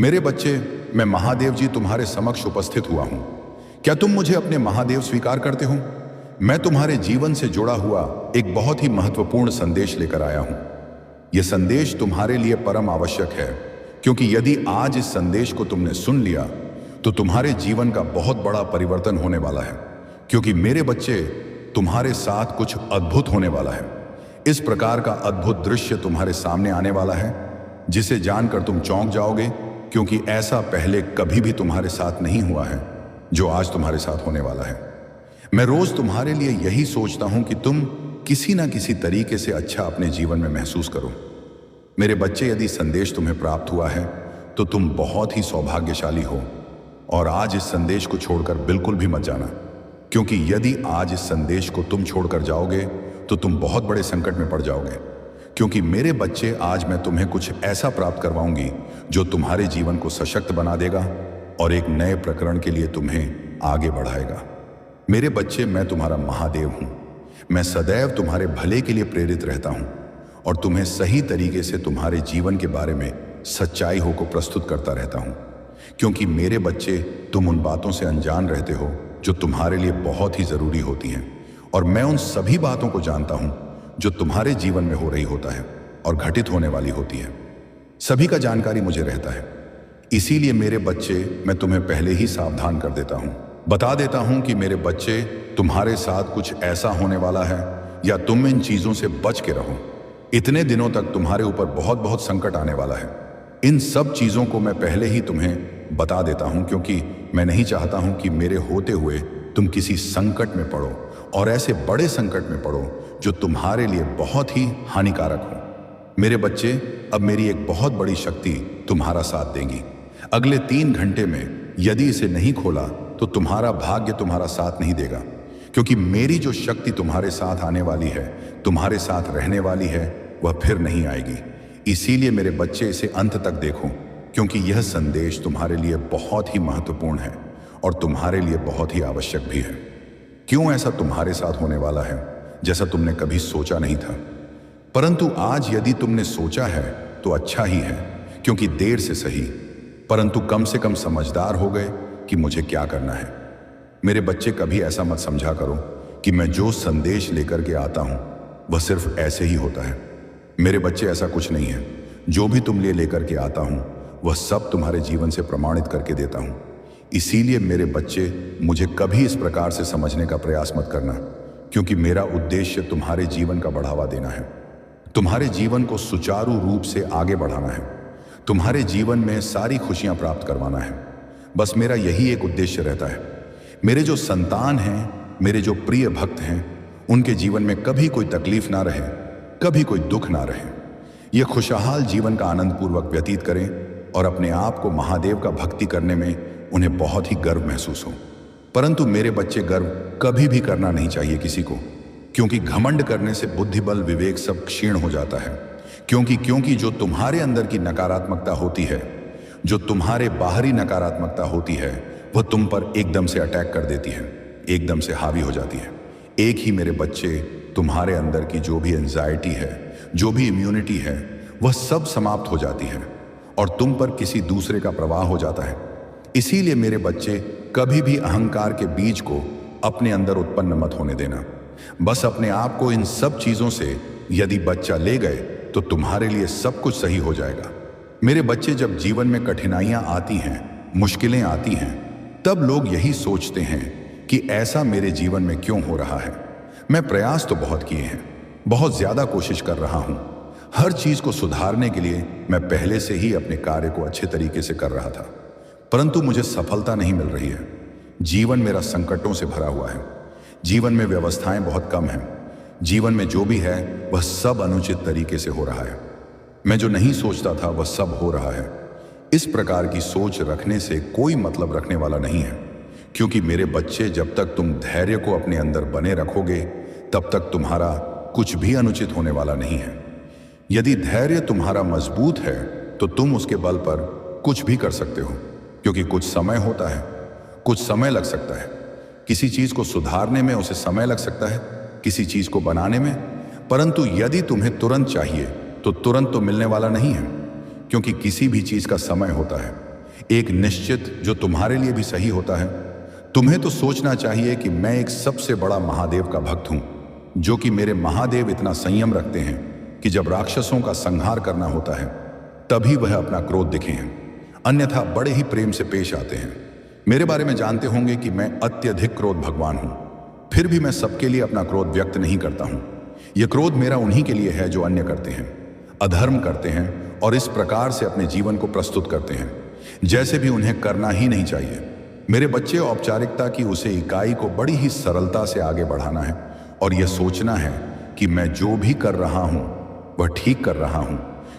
मेरे बच्चे, मैं महादेव जी तुम्हारे समक्ष उपस्थित हुआ हूं। क्या तुम मुझे अपने महादेव स्वीकार करते हो? मैं तुम्हारे जीवन से जुड़ा हुआ एक बहुत ही महत्वपूर्ण संदेश लेकर आया हूं। यह संदेश तुम्हारे लिए परम आवश्यक है, क्योंकि यदि आज इस संदेश को तुमने सुन लिया तो तुम्हारे जीवन का बहुत बड़ा परिवर्तन होने वाला है। क्योंकि मेरे बच्चे, तुम्हारे साथ कुछ अद्भुत होने वाला है। इस प्रकार का अद्भुत दृश्य तुम्हारे सामने आने वाला है जिसे जानकर तुम चौंक जाओगे, क्योंकि ऐसा पहले कभी भी तुम्हारे साथ नहीं हुआ है जो आज तुम्हारे साथ होने वाला है। मैं रोज तुम्हारे लिए यही सोचता हूं कि तुम किसी ना किसी तरीके से अच्छा अपने जीवन में महसूस करो। मेरे बच्चे, यदि संदेश तुम्हें प्राप्त हुआ है तो तुम बहुत ही सौभाग्यशाली हो। और आज इस संदेश को छोड़कर बिल्कुल भी मत जाना, क्योंकि यदि आज इस संदेश को तुम छोड़कर जाओगे तो तुम बहुत बड़े संकट में पड़ जाओगे। क्योंकि मेरे बच्चे, आज मैं तुम्हें कुछ ऐसा प्राप्त करवाऊंगी जो तुम्हारे जीवन को सशक्त बना देगा और एक नए प्रकरण के लिए तुम्हें आगे बढ़ाएगा। मेरे बच्चे, मैं तुम्हारा महादेव हूं। मैं सदैव तुम्हारे भले के लिए प्रेरित रहता हूं और तुम्हें सही तरीके से तुम्हारे जीवन के बारे में सच्चाई हो को प्रस्तुत करता रहता हूं। क्योंकि मेरे बच्चे, तुम उन बातों से अनजान रहते हो जो तुम्हारे लिए बहुत ही जरूरी होती हैं, और मैं उन सभी बातों को जानता हूं जो तुम्हारे जीवन में हो रही होता है और घटित होने वाली होती है। सभी का जानकारी मुझे रहता है। इसीलिए मेरे बच्चे, मैं तुम्हें पहले ही सावधान कर देता हूं, बता देता हूं कि मेरे बच्चे, तुम्हारे साथ कुछ ऐसा होने वाला है या तुम इन चीजों से बच के रहो। इतने दिनों तक तुम्हारे ऊपर बहुत बहुत संकट आने वाला है। इन सब चीजों को मैं पहले ही तुम्हें बता देता हूं, क्योंकि मैं नहीं चाहता हूं कि मेरे होते हुए तुम किसी संकट में पड़ो, और ऐसे बड़े संकट में पड़ो जो तुम्हारे लिए बहुत ही हानिकारक हो। मेरे बच्चे, अब मेरी एक बहुत बड़ी शक्ति तुम्हारा साथ देगी। अगले 3 घंटे में यदि इसे नहीं खोला तो तुम्हारा भाग्य तुम्हारा साथ नहीं देगा, क्योंकि मेरी जो शक्ति तुम्हारे साथ आने वाली है, तुम्हारे साथ रहने वाली है, वह फिर नहीं आएगी। इसीलिए मेरे बच्चे, इसे अंत तक देखो, क्योंकि यह संदेश तुम्हारे लिए बहुत ही महत्वपूर्ण है और तुम्हारे लिए बहुत ही आवश्यक भी है। क्यों ऐसा तुम्हारे साथ होने वाला है जैसा तुमने कभी सोचा नहीं था, परंतु आज यदि तुमने सोचा है तो अच्छा ही है, क्योंकि देर से सही, परंतु कम से कम समझदार हो गए कि मुझे क्या करना है। मेरे बच्चे, कभी ऐसा मत समझा करो कि मैं जो संदेश लेकर के आता हूं वह सिर्फ ऐसे ही होता है। मेरे बच्चे, ऐसा कुछ नहीं है। जो भी तुम लिए लेकर के आता हूं वह सब तुम्हारे जीवन से प्रमाणित करके देता हूं। इसीलिए मेरे बच्चे, मुझे कभी इस प्रकार से समझने का प्रयास मत करना, क्योंकि मेरा उद्देश्य तुम्हारे जीवन का बढ़ावा देना है, तुम्हारे जीवन को सुचारू रूप से आगे बढ़ाना है, तुम्हारे जीवन में सारी खुशियां प्राप्त करवाना है। बस मेरा यही एक उद्देश्य रहता है। मेरे जो संतान हैं, मेरे जो प्रिय भक्त हैं, उनके जीवन में कभी कोई तकलीफ ना रहे, कभी कोई दुख ना रहे। ये खुशहाल जीवन का आनंद पूर्वक व्यतीत करें और अपने आप को महादेव का भक्ति करने में उन्हें बहुत ही गर्व महसूस हो। परंतु मेरे बच्चे, गर्व कभी भी करना नहीं चाहिए किसी को, क्योंकि घमंड करने से बुद्धि बल विवेक सब क्षीण हो जाता है। क्योंकि जो तुम्हारे अंदर की नकारात्मकता होती है, जो तुम्हारे बाहरी नकारात्मकता होती है, वह तुम पर एकदम से अटैक कर देती है, एकदम से हावी हो जाती है। एक ही मेरे बच्चे, तुम्हारे अंदर की जो भी एंजाइटी है, जो भी इम्यूनिटी है, वह सब समाप्त हो जाती है और तुम पर किसी दूसरे का प्रवाह हो जाता है। इसीलिए मेरे बच्चे, कभी भी अहंकार के बीज को अपने अंदर उत्पन्न मत होने देना। बस अपने आप को इन सब चीजों से यदि बच्चा ले गए तो तुम्हारे लिए सब कुछ सही हो जाएगा। मेरे बच्चे, जब जीवन में कठिनाइयां आती हैं, मुश्किलें आती हैं, तब लोग यही सोचते हैं कि ऐसा मेरे जीवन में क्यों हो रहा है। मैं प्रयास तो बहुत किए हैं, बहुत ज्यादा कोशिश कर रहा हूं। हर चीज को सुधारने के लिए मैं पहले से ही अपने कार्य को अच्छे तरीके से कर रहा था, परंतु मुझे सफलता नहीं मिल रही है। जीवन मेरा संकटों से भरा हुआ है। जीवन में व्यवस्थाएं बहुत कम हैं। जीवन में जो भी है वह सब अनुचित तरीके से हो रहा है। मैं जो नहीं सोचता था वह सब हो रहा है। इस प्रकार की सोच रखने से कोई मतलब रखने वाला नहीं है, क्योंकि मेरे बच्चे, जब तक तुम धैर्य को अपने अंदर बने रखोगे तब तक तुम्हारा कुछ भी अनुचित होने वाला नहीं है। यदि धैर्य तुम्हारा मजबूत है तो तुम उसके बल पर कुछ भी कर सकते हो, क्योंकि कुछ समय होता है, कुछ समय लग सकता है। किसी चीज को सुधारने में उसे समय लग सकता है, किसी चीज को बनाने में, परंतु यदि तुम्हें तुरंत चाहिए तो तुरंत तो मिलने वाला नहीं है, क्योंकि किसी भी चीज का समय होता है एक निश्चित जो तुम्हारे लिए भी सही होता है। तुम्हें तो सोचना चाहिए कि मैं एक सबसे बड़ा महादेव का भक्त हूं, जो कि मेरे महादेव इतना संयम रखते हैं कि जब राक्षसों का संहार करना होता है तभी वह अपना क्रोध दिखे हैं, अन्यथा बड़े ही प्रेम से पेश आते हैं। मेरे बारे में जानते होंगे कि मैं अत्यधिक क्रोध भगवान हूं, फिर भी मैं सबके लिए अपना क्रोध व्यक्त नहीं करता हूं। यह क्रोध मेरा उन्हीं के लिए है जो अन्य करते हैं, अधर्म करते हैं और इस प्रकार से अपने जीवन को प्रस्तुत करते हैं जैसे भी उन्हें करना ही नहीं चाहिए। मेरे बच्चे औपचारिकता की उसे इकाई को बड़ी ही सरलता से आगे बढ़ाना है और यह सोचना है कि मैं जो भी कर रहा हूं वह ठीक कर रहा हूं,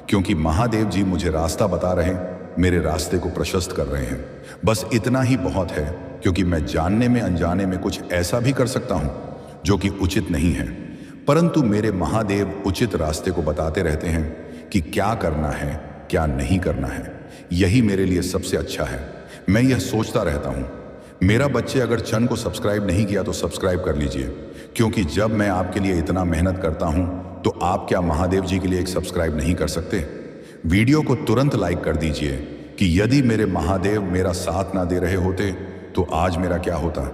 क्योंकि महादेव जी मुझे रास्ता बता रहे हैं, मेरे रास्ते को प्रशस्त कर रहे हैं। बस इतना ही बहुत है, क्योंकि मैं जानने में अनजाने में कुछ ऐसा भी कर सकता हूं जो कि उचित नहीं है, परंतु मेरे महादेव उचित रास्ते को बताते रहते हैं कि क्या करना है क्या नहीं करना है। यही मेरे लिए सबसे अच्छा है। मैं यह सोचता रहता हूं, मेरा बच्चे अगर चैनल को सब्सक्राइब नहीं किया तो सब्सक्राइब कर लीजिए, क्योंकि जब मैं आपके लिए इतना मेहनत करता हूं तो आप क्या महादेव जी के लिए एक सब्सक्राइब नहीं कर सकते? वीडियो को तुरंत लाइक कर दीजिए कि यदि मेरे महादेव मेरा साथ ना दे रहे होते तो आज मेरा क्या होता?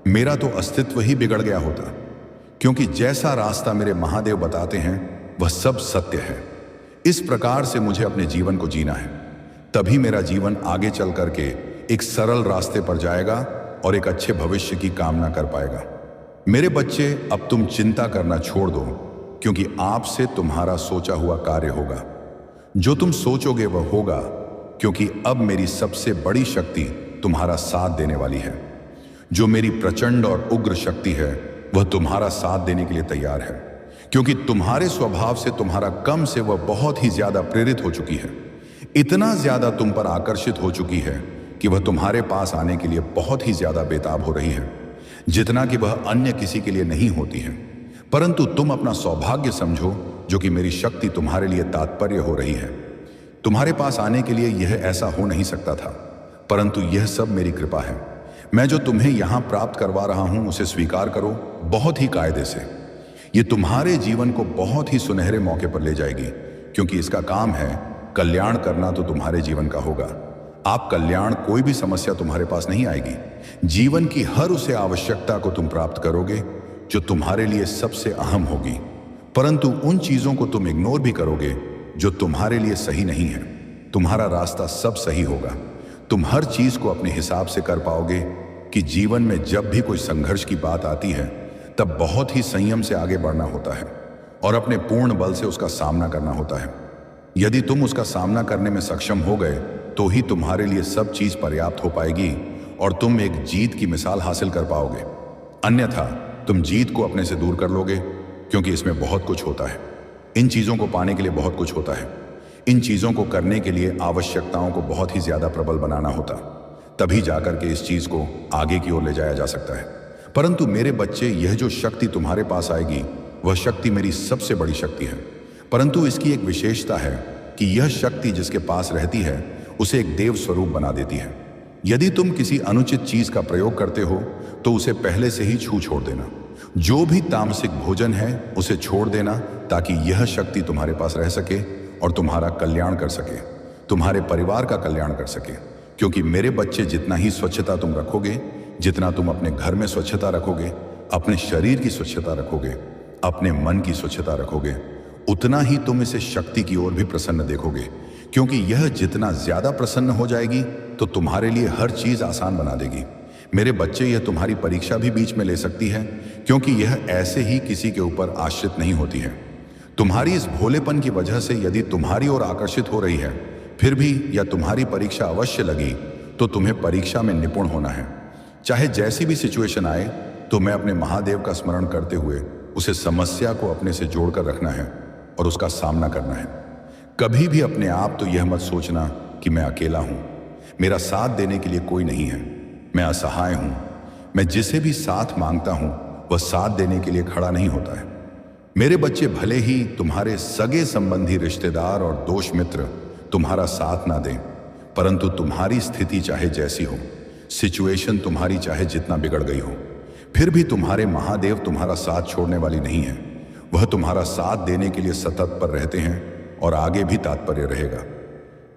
मेरा तो अस्तित्व ही बिगड़ गया होता, क्योंकि जैसा रास्ता मेरे महादेव बताते हैं वह सब सत्य है। इस प्रकार से मुझे अपने जीवन को जीना है, तभी मेरा जीवन आगे चल करके एक सरल रास्ते पर जाएगा और एक अच्छे भविष्य की कामना कर पाएगा। मेरे बच्चे, अब तुम चिंता करना छोड़ दो, क्योंकि आपसे तुम्हारा सोचा हुआ कार्य होगा। जो तुम सोचोगे वह होगा, क्योंकि अब मेरी सबसे बड़ी शक्ति तुम्हारा साथ देने वाली है। जो मेरी प्रचंड और उग्र शक्ति है वह तुम्हारा साथ देने के लिए तैयार है, क्योंकि तुम्हारे स्वभाव से तुम्हारा कम से वह बहुत ही ज्यादा प्रेरित हो चुकी है। इतना ज्यादा तुम पर आकर्षित हो चुकी है कि वह तुम्हारे पास आने के लिए बहुत ही ज्यादा बेताब हो रही है, जितना कि वह अन्य किसी के लिए नहीं होती है। परंतु तुम अपना सौभाग्य समझो जो कि मेरी शक्ति तुम्हारे लिए तात्पर्य हो रही है। तुम्हारे पास आने के लिए यह ऐसा हो नहीं सकता था, परंतु यह सब मेरी कृपा है। मैं जो तुम्हें यहां प्राप्त करवा रहा हूं उसे स्वीकार करो बहुत ही कायदे से। यह तुम्हारे जीवन को बहुत ही सुनहरे मौके पर ले जाएगी, क्योंकि इसका काम है कल्याण करना, तो तुम्हारे जीवन का होगा। आप कल्याण, कोई भी समस्या तुम्हारे पास नहीं आएगी। जीवन की हर उसे आवश्यकता को तुम प्राप्त करोगे जो तुम्हारे लिए सबसे अहम होगी, परंतु उन चीजों को तुम इग्नोर भी करोगे जो तुम्हारे लिए सही नहीं है। तुम्हारा रास्ता सब सही होगा। तुम हर चीज को अपने हिसाब से कर पाओगे कि जीवन में जब भी कोई संघर्ष की बात आती है तब बहुत ही संयम से आगे बढ़ना होता है और अपने पूर्ण बल से उसका सामना करना होता है। यदि तुम उसका सामना करने में सक्षम हो गए तो ही तुम्हारे लिए सब चीज पर्याप्त हो पाएगी और तुम एक जीत की मिसाल हासिल कर पाओगे। अन्यथा तुम जीत को अपने से दूर कर लोगे, क्योंकि इसमें बहुत कुछ होता है। इन चीजों को पाने के लिए बहुत कुछ होता है। इन चीजों को करने के लिए आवश्यकताओं को बहुत ही ज्यादा प्रबल बनाना होता, तभी जाकर के इस चीज को आगे की ओर ले जाया जा सकता है। परंतु मेरे बच्चे, यह जो शक्ति तुम्हारे पास आएगी वह शक्ति मेरी सबसे बड़ी शक्ति है, परंतु इसकी एक विशेषता है कि यह शक्ति जिसके पास रहती है उसे एक देव स्वरूप बना देती है। यदि तुम किसी अनुचित चीज का प्रयोग करते हो तो उसे पहले से ही छू छोड़ देना। जो भी तामसिक भोजन है उसे छोड़ देना, ताकि यह शक्ति तुम्हारे पास रह सके और तुम्हारा कल्याण कर सके, तुम्हारे परिवार का कल्याण कर सके। क्योंकि मेरे बच्चे, जितना ही स्वच्छता तुम रखोगे, जितना तुम अपने घर में स्वच्छता रखोगे, अपने शरीर की स्वच्छता रखोगे, अपने मन की स्वच्छता रखोगे, उतना ही तुम इसे शक्ति की ओर भी प्रसन्न देखोगे। क्योंकि यह जितना ज्यादा प्रसन्न हो जाएगी तो तुम्हारे लिए हर चीज आसान बना देगी। मेरे बच्चे, यह तुम्हारी परीक्षा भी बीच में ले सकती है, क्योंकि यह ऐसे ही किसी के ऊपर आश्रित नहीं होती है। तुम्हारी इस भोलेपन की वजह से यदि तुम्हारी ओर आकर्षित हो रही है, फिर भी या तुम्हारी परीक्षा अवश्य लगी तो तुम्हें परीक्षा में निपुण होना है। चाहे जैसी भी सिचुएशन आए, तो मैं अपने महादेव का स्मरण करते हुए उसे समस्या को अपने से जोड़कर रखना है और उसका सामना करना है। कभी भी अपने आप तो यह मत सोचना कि मैं अकेला हूं, मेरा साथ देने के लिए कोई नहीं है, मैं असहाय हूं। मैं जिसे भी साथ मांगता हूं वह साथ देने के लिए खड़ा नहीं होता है। मेरे बच्चे, भले ही तुम्हारे सगे संबंधी, रिश्तेदार और दोस्त मित्र तुम्हारा साथ ना दें, परंतु तुम्हारी स्थिति चाहे जैसी हो, सिचुएशन तुम्हारी चाहे जितना बिगड़ गई हो, फिर भी तुम्हारे महादेव तुम्हारा साथ छोड़ने वाली नहीं है। वह तुम्हारा साथ देने के लिए सतत पर रहते हैं और आगे भी तात्पर्य रहेगा।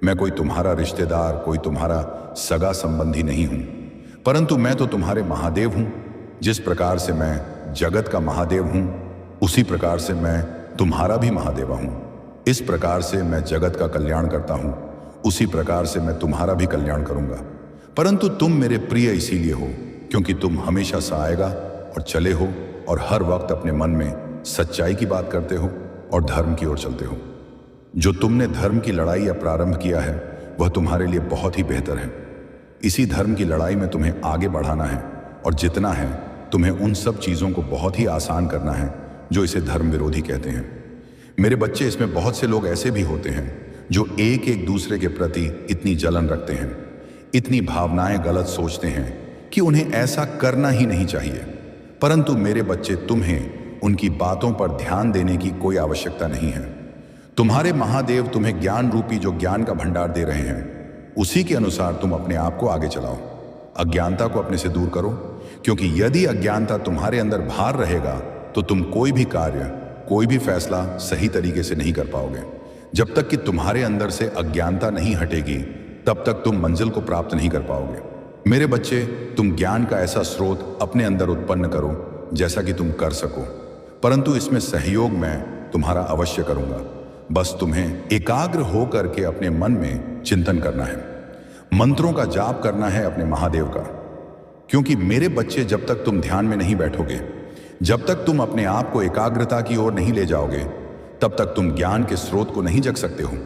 मैं कोई तुम्हारा रिश्तेदार, कोई तुम्हारा सगा संबंधी नहीं हूं, परंतु मैं तो तुम्हारे महादेव हूं। जिस प्रकार से मैं जगत का महादेव हूं, उसी प्रकार से मैं तुम्हारा भी महादेवा हूं। इस प्रकार से मैं जगत का कल्याण करता हूं, उसी प्रकार से मैं तुम्हारा भी कल्याण करूंगा। परंतु तुम मेरे प्रिय इसीलिए हो क्योंकि तुम हमेशा सहायगा और चले हो और हर वक्त अपने मन में सच्चाई की बात करते हो और धर्म की ओर चलते हो। जो तुमने धर्म की लड़ाई या प्रारंभ किया है वह तुम्हारे लिए बहुत ही बेहतर है। इसी धर्म की लड़ाई में तुम्हें आगे बढ़ाना है और जितना है तुम्हें उन सब चीज़ों को बहुत ही आसान करना है जो इसे धर्म विरोधी कहते हैं। मेरे बच्चे, इसमें बहुत से लोग ऐसे भी होते हैं जो एक एक दूसरे के प्रति इतनी जलन रखते हैं, इतनी भावनाएं गलत सोचते हैं कि उन्हें ऐसा करना ही नहीं चाहिए। परंतु मेरे बच्चे, तुम्हें उनकी बातों पर ध्यान देने की कोई आवश्यकता नहीं है। तुम्हारे महादेव तुम्हें ज्ञान रूपी जो ज्ञान का भंडार दे रहे हैं, उसी के अनुसार तुम अपने आप को आगे चलाओ। अज्ञानता को अपने से दूर करो, क्योंकि यदि अज्ञानता तुम्हारे अंदर भार रहेगा तो तुम कोई भी कार्य, कोई भी फैसला सही तरीके से नहीं कर पाओगे। जब तक कि तुम्हारे अंदर से अज्ञानता नहीं हटेगी, तब तक तुम मंजिल को प्राप्त नहीं कर पाओगे। मेरे बच्चे, तुम ज्ञान का ऐसा स्रोत अपने अंदर उत्पन्न करो जैसा कि तुम कर सको, परंतु इसमें सहयोग मैं तुम्हारा अवश्य करूंगा। बस तुम्हें एकाग्र होकर के अपने मन में चिंतन करना है, मंत्रों का जाप करना है अपने महादेव का। क्योंकि मेरे बच्चे, जब तक तुम ध्यान में नहीं बैठोगे, जब तक तुम अपने आप को एकाग्रता की ओर नहीं ले जाओगे, तब तक तुम ज्ञान के स्रोत को नहीं जग सकते हो।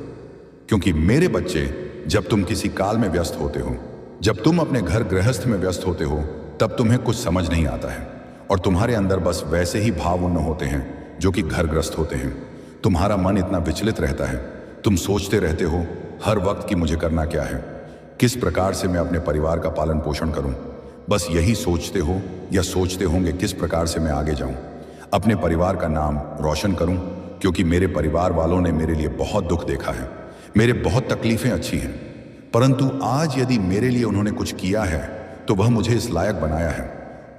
क्योंकि मेरे बच्चे, जब तुम किसी काल में व्यस्त होते हो, जब तुम अपने घर गृहस्थ में व्यस्त होते हो, तब तुम्हें कुछ समझ नहीं आता है और तुम्हारे अंदर बस वैसे ही भाव उत्पन्न होते हैं जो कि घरग्रस्त होते हैं। तुम्हारा मन इतना विचलित रहता है, तुम सोचते रहते हो हर वक्त कि मुझे करना क्या है, किस प्रकार से मैं अपने परिवार का पालन पोषण करूं। बस यही सोचते हो या सोचते होंगे किस प्रकार से मैं आगे जाऊं, अपने परिवार का नाम रोशन करूं। क्योंकि मेरे परिवार वालों ने मेरे लिए बहुत दुख देखा है, मेरे बहुत तकलीफें अच्छी हैं, परंतु आज यदि मेरे लिए उन्होंने कुछ किया है तो वह मुझे इस लायक बनाया है।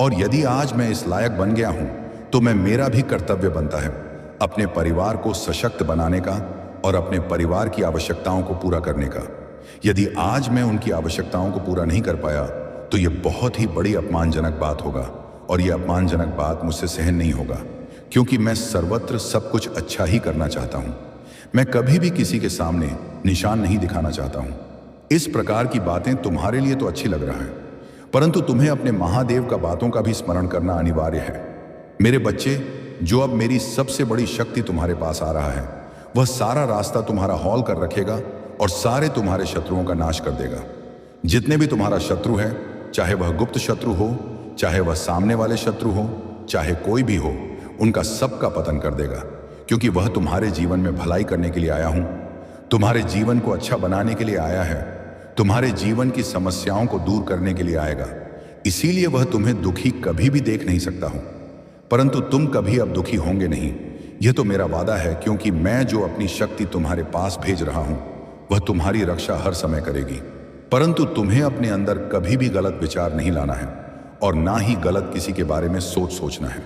और यदि आज मैं इस लायक बन गया हूं तो मेरा भी कर्तव्य बनता है अपने परिवार को सशक्त बनाने का और अपने परिवार की आवश्यकताओं को पूरा करने का। यदि आज मैं उनकी आवश्यकताओं को पूरा नहीं कर पाया तो यह बहुत ही बड़ी अपमानजनक बात होगा और यह अपमानजनक बात मुझसे सहन नहीं होगा। क्योंकि मैं सर्वत्र सब कुछ अच्छा ही करना चाहता हूं, मैं कभी भी किसी के सामने निशान नहीं दिखाना चाहता हूं। इस प्रकार की बातें तुम्हारे लिए तो अच्छी लग रहा है, परंतु तुम्हें अपने महादेव का बातों का भी स्मरण करना अनिवार्य है। मेरे बच्चे, जो अब मेरी सबसे बड़ी शक्ति तुम्हारे पास आ रहा है, वह सारा रास्ता तुम्हारा हौल कर रखेगा और सारे तुम्हारे शत्रुओं का नाश कर देगा। जितने भी तुम्हारा शत्रु है, चाहे वह गुप्त शत्रु हो, चाहे वह सामने वाले शत्रु हो, चाहे कोई भी हो, उनका सबका पतन कर देगा। क्योंकि वह तुम्हारे जीवन में भलाई करने के लिए आया हूं, तुम्हारे जीवन को अच्छा बनाने के लिए आया है, तुम्हारे जीवन की समस्याओं को दूर करने के लिए आएगा। इसीलिए वह तुम्हें दुखी कभी भी देख नहीं सकता हूं, परंतु तुम कभी अब दुखी होंगे नहीं, यह तो मेरा वादा है। क्योंकि मैं जो अपनी शक्ति तुम्हारे पास भेज रहा हूं, वह तुम्हारी रक्षा हर समय करेगी। परंतु तुम्हें अपने अंदर कभी भी गलत विचार नहीं लाना है और ना ही गलत किसी के बारे में सोचना है।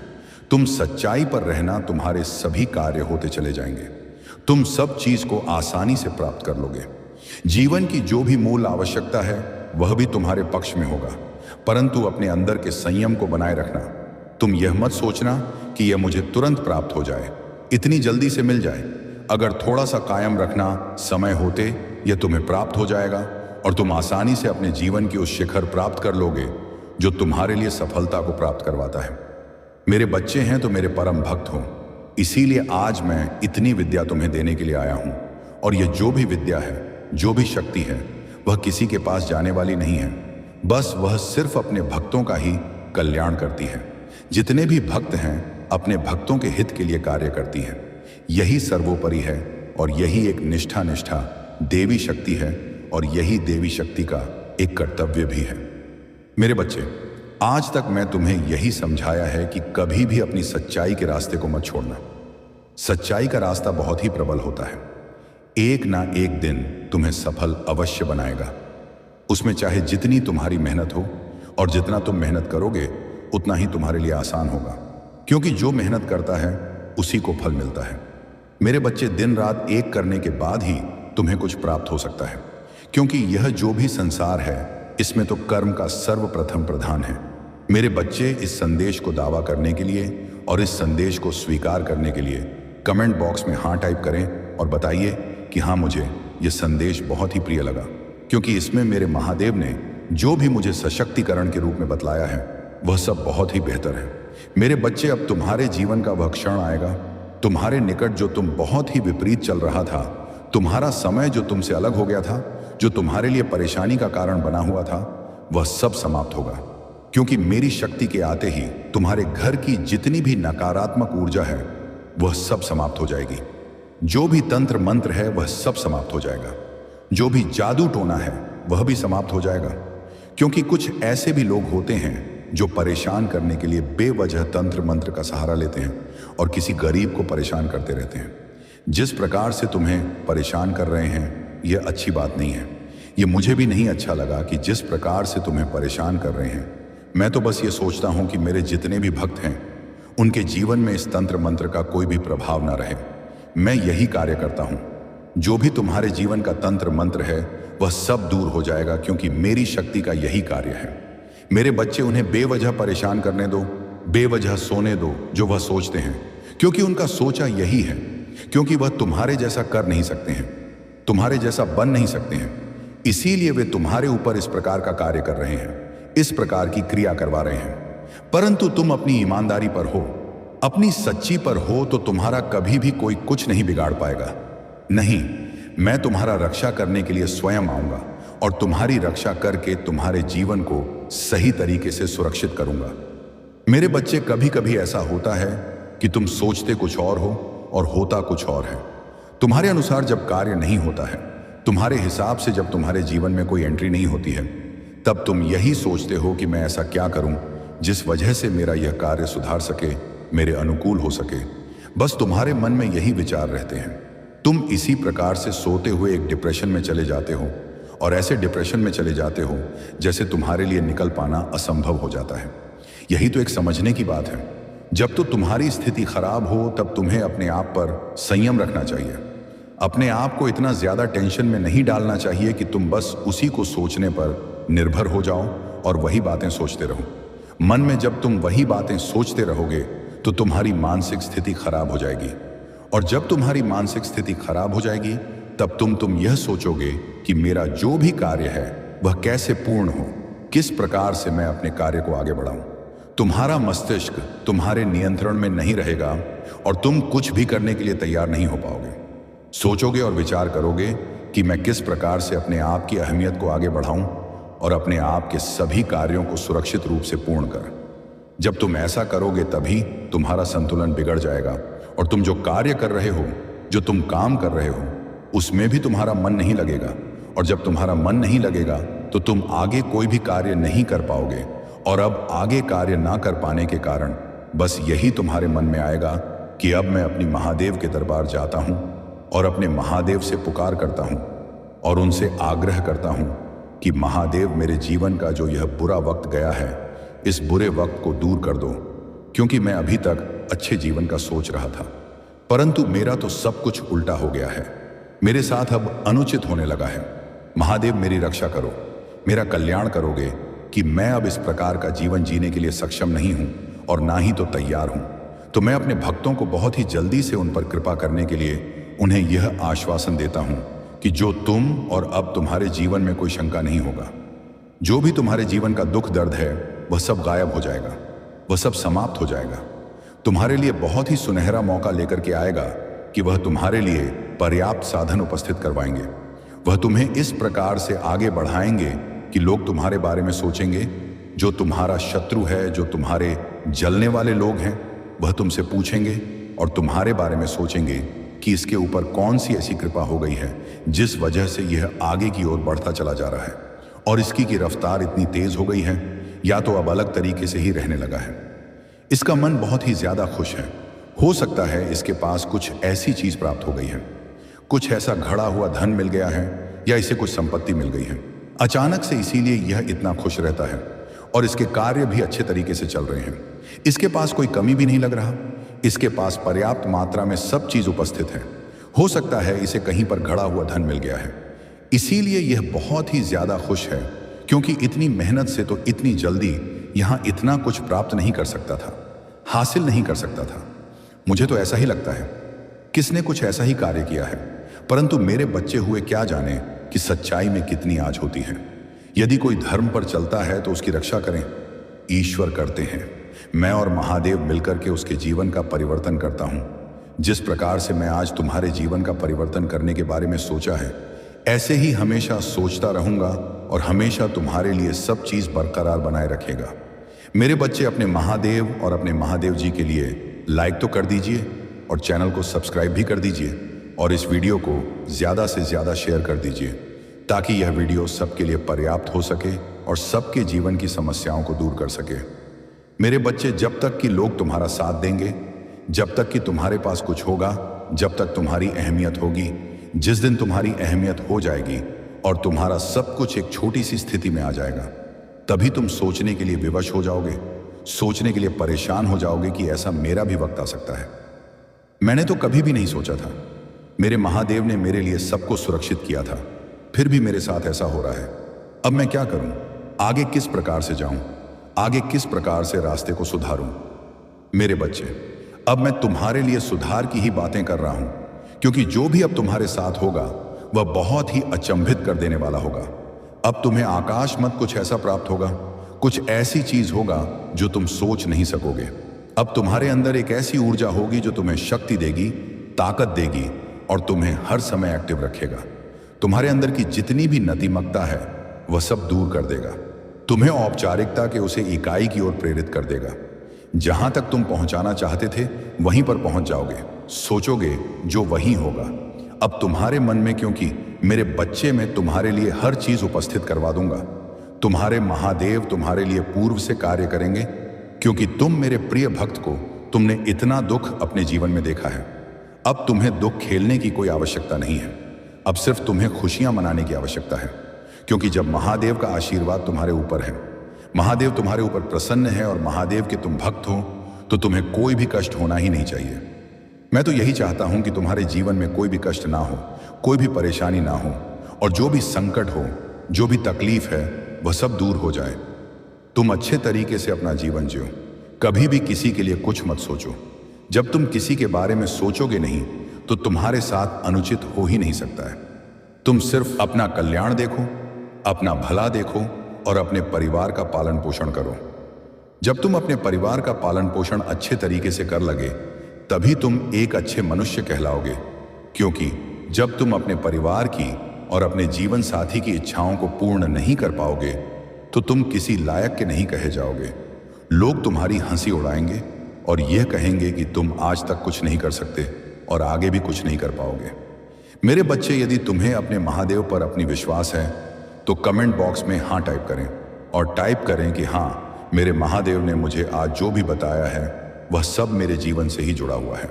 तुम सच्चाई पर रहना, तुम्हारे सभी कार्य होते चले जाएंगे, तुम सब चीज को आसानी से प्राप्त कर लोगे। जीवन की जो भी मूल आवश्यकता है वह भी तुम्हारे पक्ष में होगा, परंतु अपने अंदर के संयम को बनाए रखना। तुम यह मत सोचना कि यह मुझे तुरंत प्राप्त हो जाए, इतनी जल्दी से मिल जाए। अगर थोड़ा सा कायम रखना, समय होते यह तुम्हें प्राप्त हो जाएगा और तुम आसानी से अपने जीवन की उस शिखर प्राप्त कर लोगे जो तुम्हारे लिए सफलता को प्राप्त करवाता है। मेरे बच्चे हैं तो मेरे परम भक्त हो, इसीलिए आज मैं इतनी विद्या तुम्हें देने के लिए आया हूं। और यह जो भी विद्या है, जो भी शक्ति है, वह किसी के पास जाने वाली नहीं है, बस वह सिर्फ अपने भक्तों का ही कल्याण करती है। जितने भी भक्त हैं अपने भक्तों के हित के लिए कार्य करती है। यही सर्वोपरि है और यही एक निष्ठा देवी शक्ति है और यही देवी शक्ति का एक कर्तव्य भी है। मेरे बच्चे, आज तक मैं तुम्हें यही समझाया है कि कभी भी अपनी सच्चाई के रास्ते को मत छोड़ना। सच्चाई का रास्ता बहुत ही प्रबल होता है, एक ना एक दिन तुम्हें सफल अवश्य बनाएगा। उसमें चाहे जितनी तुम्हारी मेहनत हो और जितना तुम मेहनत करोगे उतना ही तुम्हारे लिए आसान होगा, क्योंकि जो मेहनत करता है उसी को फल मिलता है। मेरे बच्चे, दिन रात एक करने के बाद ही तुम्हें कुछ प्राप्त हो सकता है, क्योंकि यह जो भी संसार है इसमें तो कर्म का सर्वप्रथम प्रधान है। मेरे बच्चे, इस संदेश को दावा करने के लिए और इस संदेश को स्वीकार करने के लिए कमेंट बॉक्स में हाँ टाइप करें और बताइए कि हाँ, मुझे यह संदेश बहुत ही प्रिय लगा, क्योंकि इसमें मेरे महादेव ने जो भी मुझे सशक्तिकरण के रूप में बतलाया है वह सब बहुत ही बेहतर है। मेरे बच्चे, अब तुम्हारे जीवन का वह क्षण आएगा, तुम्हारे निकट जो तुम बहुत ही विपरीत चल रहा था, तुम्हारा समय जो तुमसे अलग हो गया था, जो तुम्हारे लिए परेशानी का कारण बना हुआ था, वह सब समाप्त होगा। क्योंकि मेरी शक्ति के आते ही तुम्हारे घर की जितनी भी नकारात्मक ऊर्जा है वह सब समाप्त हो जाएगी। जो भी तंत्र मंत्र है वह सब समाप्त हो जाएगा। जो भी जादू टोना है वह भी समाप्त हो जाएगा। क्योंकि कुछ ऐसे भी लोग होते हैं जो परेशान करने के लिए बेवजह तंत्र मंत्र का सहारा लेते हैं और किसी गरीब को परेशान करते रहते हैं। जिस प्रकार से तुम्हें परेशान कर रहे हैं यह अच्छी बात नहीं है। यह मुझे भी नहीं अच्छा लगा कि जिस प्रकार से तुम्हें परेशान कर रहे हैं। मैं तो बस ये सोचता हूं कि मेरे जितने भी भक्त हैं उनके जीवन में इस तंत्र मंत्र का कोई भी प्रभाव ना रहे। मैं यही कार्य करता हूं। जो भी तुम्हारे जीवन का तंत्र मंत्र है वह सब दूर हो जाएगा, क्योंकि मेरी शक्ति का यही कार्य है। मेरे बच्चे, उन्हें बेवजह परेशान करने दो, बेवजह सोने दो जो वह सोचते हैं, क्योंकि उनका सोचा यही है। क्योंकि वह तुम्हारे जैसा कर नहीं सकते हैं, तुम्हारे जैसा बन नहीं सकते हैं, इसीलिए वे तुम्हारे ऊपर इस प्रकार का कार्य कर रहे हैं, इस प्रकार की क्रिया करवा रहे हैं। परंतु तुम अपनी ईमानदारी पर हो, अपनी सच्ची पर हो, तो तुम्हारा कभी भी कोई कुछ नहीं बिगाड़ पाएगा। नहीं, मैं तुम्हारा रक्षा करने के लिए स्वयं आऊंगा और तुम्हारी रक्षा करके तुम्हारे जीवन को सही तरीके से सुरक्षित करूंगा। मेरे बच्चे, कभी कभी ऐसा होता है कि तुम सोचते कुछ और हो और होता कुछ और है। तुम्हारे अनुसार जब कार्य नहीं होता है, तुम्हारे हिसाब से जब तुम्हारे जीवन में कोई एंट्री नहीं होती है, तब तुम यही सोचते हो कि मैं ऐसा क्या करूं जिस वजह से मेरा यह कार्य सुधार सके, मेरे अनुकूल हो सके। बस तुम्हारे मन में यही विचार रहते हैं। तुम इसी प्रकार से सोते हुए एक डिप्रेशन में चले जाते हो और ऐसे डिप्रेशन में चले जाते हो जैसे तुम्हारे लिए निकल पाना असंभव हो जाता है। यही तो एक समझने की बात है। जब तो तुम्हारी स्थिति खराब हो तब तुम्हें अपने आप पर संयम रखना चाहिए। अपने आप को इतना ज्यादा टेंशन में नहीं डालना चाहिए कि तुम बस उसी को सोचने पर निर्भर हो जाओ और वही बातें सोचते रहो। मन में जब तुम वही बातें सोचते रहोगे तो तुम्हारी मानसिक स्थिति खराब हो जाएगी, और जब तुम्हारी मानसिक स्थिति खराब हो जाएगी तब तुम यह सोचोगे कि मेरा जो भी कार्य है वह कैसे पूर्ण हो, किस प्रकार से मैं अपने कार्य को आगे बढ़ाऊं। तुम्हारा मस्तिष्क तुम्हारे नियंत्रण में नहीं रहेगा और तुम कुछ भी करने के लिए तैयार नहीं हो पाओगे। सोचोगे और विचार करोगे कि मैं किस प्रकार से अपने आप की अहमियत को आगे बढ़ाऊं और अपने आप के सभी कार्यों को सुरक्षित रूप से पूर्ण कर। जब तुम ऐसा करोगे तभी तुम्हारा संतुलन बिगड़ जाएगा और तुम जो कार्य कर रहे हो, जो तुम काम कर रहे हो, उसमें भी तुम्हारा मन नहीं लगेगा। और जब तुम्हारा मन नहीं लगेगा तो तुम आगे कोई भी कार्य नहीं कर पाओगे, और अब आगे कार्य ना कर पाने के कारण बस यही तुम्हारे मन में आएगा कि अब मैं अपनी महादेव के दरबार जाता हूं और अपने महादेव से पुकार करता हूं और उनसे आग्रह करता हूं कि महादेव, मेरे जीवन का जो यह बुरा वक्त गया है, इस बुरे वक्त को दूर कर दो, क्योंकि मैं अभी तक अच्छे जीवन का सोच रहा था, परंतु मेरा तो सब कुछ उल्टा हो गया है। मेरे साथ अब अनुचित होने लगा है। महादेव, मेरी रक्षा करो, मेरा कल्याण करोगे कि मैं अब इस प्रकार का जीवन जीने के लिए सक्षम नहीं हूं और ना ही तो तैयार हूं। तो मैं अपने भक्तों को बहुत ही जल्दी से उन पर कृपा करने के लिए उन्हें यह आश्वासन देता हूं कि जो तुम और अब तुम्हारे जीवन में कोई शंका नहीं होगा। जो भी तुम्हारे जीवन का दुख दर्द है वह सब गायब हो जाएगा, वह सब समाप्त हो जाएगा। तुम्हारे लिए बहुत ही सुनहरा मौका लेकर के आएगा कि वह तुम्हारे लिए पर्याप्त साधन उपस्थित करवाएंगे। वह तुम्हें इस प्रकार से आगे बढ़ाएंगे कि लोग तुम्हारे बारे में सोचेंगे, जो तुम्हारा शत्रु है, जो तुम्हारे जलने वाले लोग हैं, वह तुमसे पूछेंगे और तुम्हारे बारे में सोचेंगे कि इसके ऊपर कौन सी ऐसी कृपा हो गई है जिस वजह से यह आगे की ओर बढ़ता चला जा रहा है और इसकी की रफ्तार इतनी तेज हो गई है, या तो अब अलग तरीके से ही रहने लगा है। इसका मन बहुत ही ज्यादा खुश है। हो सकता है इसके पास कुछ ऐसी चीज प्राप्त हो गई है, कुछ ऐसा घड़ा हुआ धन मिल गया है, या इसे कुछ संपत्ति मिल गई है अचानक से, इसीलिए यह इतना खुश रहता है और इसके कार्य भी अच्छे तरीके से चल रहे हैं। इसके पास कोई कमी भी नहीं लग रहा, इसके पास पर्याप्त मात्रा में सब चीज उपस्थित है। हो सकता है इसे कहीं पर गड़ा हुआ धन मिल गया है, इसीलिए यह बहुत ही ज्यादा खुश है, क्योंकि इतनी मेहनत से तो इतनी जल्दी यहां इतना कुछ प्राप्त नहीं कर सकता था, हासिल नहीं कर सकता था। मुझे तो ऐसा ही लगता है, किसने कुछ ऐसा ही कार्य किया है, परंतु मेरे बच्चे हुए क्या जाने कि सच्चाई में कितनी आँच होती है। यदि कोई धर्म पर चलता है तो उसकी रक्षा करें, ईश्वर करते हैं। मैं और महादेव मिलकर के उसके जीवन का परिवर्तन करता हूं। जिस प्रकार से मैं आज तुम्हारे जीवन का परिवर्तन करने के बारे में सोचा है, ऐसे ही हमेशा सोचता रहूंगा और हमेशा तुम्हारे लिए सब चीज बरकरार बनाए रखेगा। मेरे बच्चे, अपने महादेव और अपने महादेव जी के लिए लाइक तो कर दीजिए और चैनल को सब्सक्राइब भी कर दीजिए और इस वीडियो को ज्यादा से ज्यादा शेयर कर दीजिए, ताकि यह वीडियो सबके लिए पर्याप्त हो सके और सबके जीवन की समस्याओं को दूर कर सके। मेरे बच्चे, जब तक कि लोग तुम्हारा साथ देंगे, जब तक कि तुम्हारे पास कुछ होगा, जब तक तुम्हारी अहमियत होगी, जिस दिन तुम्हारी अहमियत हो जाएगी और तुम्हारा सब कुछ एक छोटी सी स्थिति में आ जाएगा, तभी तुम सोचने के लिए विवश हो जाओगे, सोचने के लिए परेशान हो जाओगे कि ऐसा मेरा भी वक्त आ सकता है। मैंने तो कभी भी नहीं सोचा था। मेरे महादेव ने मेरे लिए सबको सुरक्षित किया था, फिर भी मेरे साथ ऐसा हो रहा है। अब मैं क्या करूं? आगे किस प्रकार से जाऊं? आगे किस प्रकार से रास्ते को सुधारूं? मेरे बच्चे, अब मैं तुम्हारे लिए सुधार की ही बातें कर रहा हूं, क्योंकि जो भी अब तुम्हारे साथ होगा वह बहुत ही अचंभित कर देने वाला होगा। अब तुम्हें आकाश मत कुछ ऐसा प्राप्त होगा, कुछ ऐसी चीज होगा जो तुम सोच नहीं सकोगे। अब तुम्हारे अंदर एक ऐसी ऊर्जा होगी जो तुम्हें शक्ति देगी, ताकत देगी और तुम्हें हर समय एक्टिव रखेगा। तुम्हारे अंदर की जितनी भी नतीमकता है वह सब दूर कर देगा, तुम्हें औपचारिकता के उसे इकाई की ओर प्रेरित कर देगा। जहां तक तुम पहुंचाना चाहते थे वहीं पर पहुंच जाओगे, सोचोगे जो वहीं होगा। अब तुम्हारे मन में, क्योंकि मेरे बच्चे, में तुम्हारे लिए हर चीज उपस्थित करवा दूंगा। तुम्हारे महादेव तुम्हारे लिए पूर्व से कार्य करेंगे, क्योंकि तुम मेरे प्रिय भक्त को, तुमने इतना दुख अपने जीवन में देखा है। अब तुम्हें दुख खेलने की कोई आवश्यकता नहीं है, अब सिर्फ तुम्हें खुशियां मनाने की आवश्यकता है, क्योंकि जब महादेव का आशीर्वाद तुम्हारे ऊपर है, महादेव तुम्हारे ऊपर प्रसन्न है और महादेव के तुम भक्त हो, तो तुम्हें कोई भी कष्ट होना ही नहीं चाहिए। मैं तो यही चाहता हूं कि तुम्हारे जीवन में कोई भी कष्ट ना हो, कोई भी परेशानी ना हो, और जो भी संकट हो, जो भी तकलीफ है, वह सब दूर हो जाए। तुम अच्छे तरीके से अपना जीवन जियो, कभी भी किसी के लिए कुछ मत सोचो। जब तुम किसी के बारे में सोचोगे नहीं तो तुम्हारे साथ अनुचित हो ही नहीं सकता है। तुम सिर्फ अपना कल्याण देखो, अपना भला देखो और अपने परिवार का पालन पोषण करो। जब तुम अपने परिवार का पालन पोषण अच्छे तरीके से कर लगे, तभी तुम एक अच्छे मनुष्य कहलाओगे, क्योंकि जब तुम अपने परिवार की और अपने जीवन साथी की इच्छाओं को पूर्ण नहीं कर पाओगे तो तुम किसी लायक के नहीं कहे जाओगे। लोग तुम्हारी हंसी उड़ाएंगे और यह कहेंगे कि तुम आज तक कुछ नहीं कर सकते और आगे भी कुछ नहीं कर पाओगे। मेरे बच्चे, यदि तुम्हें अपने महादेव पर अपनी विश्वास है तो कमेंट बॉक्स में हाँ टाइप करें और टाइप करें कि हाँ, मेरे महादेव ने मुझे आज जो भी बताया है वह सब मेरे जीवन से ही जुड़ा हुआ है।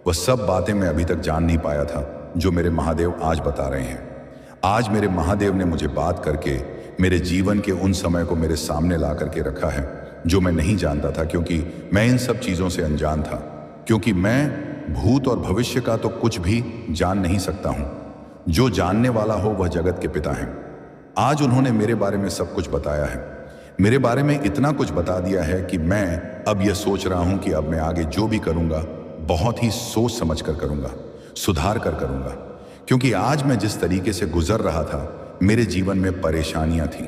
वह सब बातें मैं अभी तक जान नहीं पाया था जो मेरे महादेव आज बता रहे हैं। आज मेरे महादेव ने मुझे बात करके मेरे जीवन के उन समय को मेरे सामने ला करके रखा है जो मैं नहीं जानता था, क्योंकि मैं इन सब चीज़ों से अनजान था, क्योंकि मैं भूत और भविष्य का तो कुछ भी जान नहीं सकता हूँ। जो जानने वाला हो वह जगत के पिता हैं। आज उन्होंने मेरे बारे में सब कुछ बताया है, मेरे बारे में इतना कुछ बता दिया है कि मैं अब यह सोच रहा हूं कि अब मैं आगे जो भी करूंगा बहुत ही सोच समझ कर करूंगा, सुधार कर करूंगा, क्योंकि आज मैं जिस तरीके से गुजर रहा था, मेरे जीवन में परेशानियां थीं,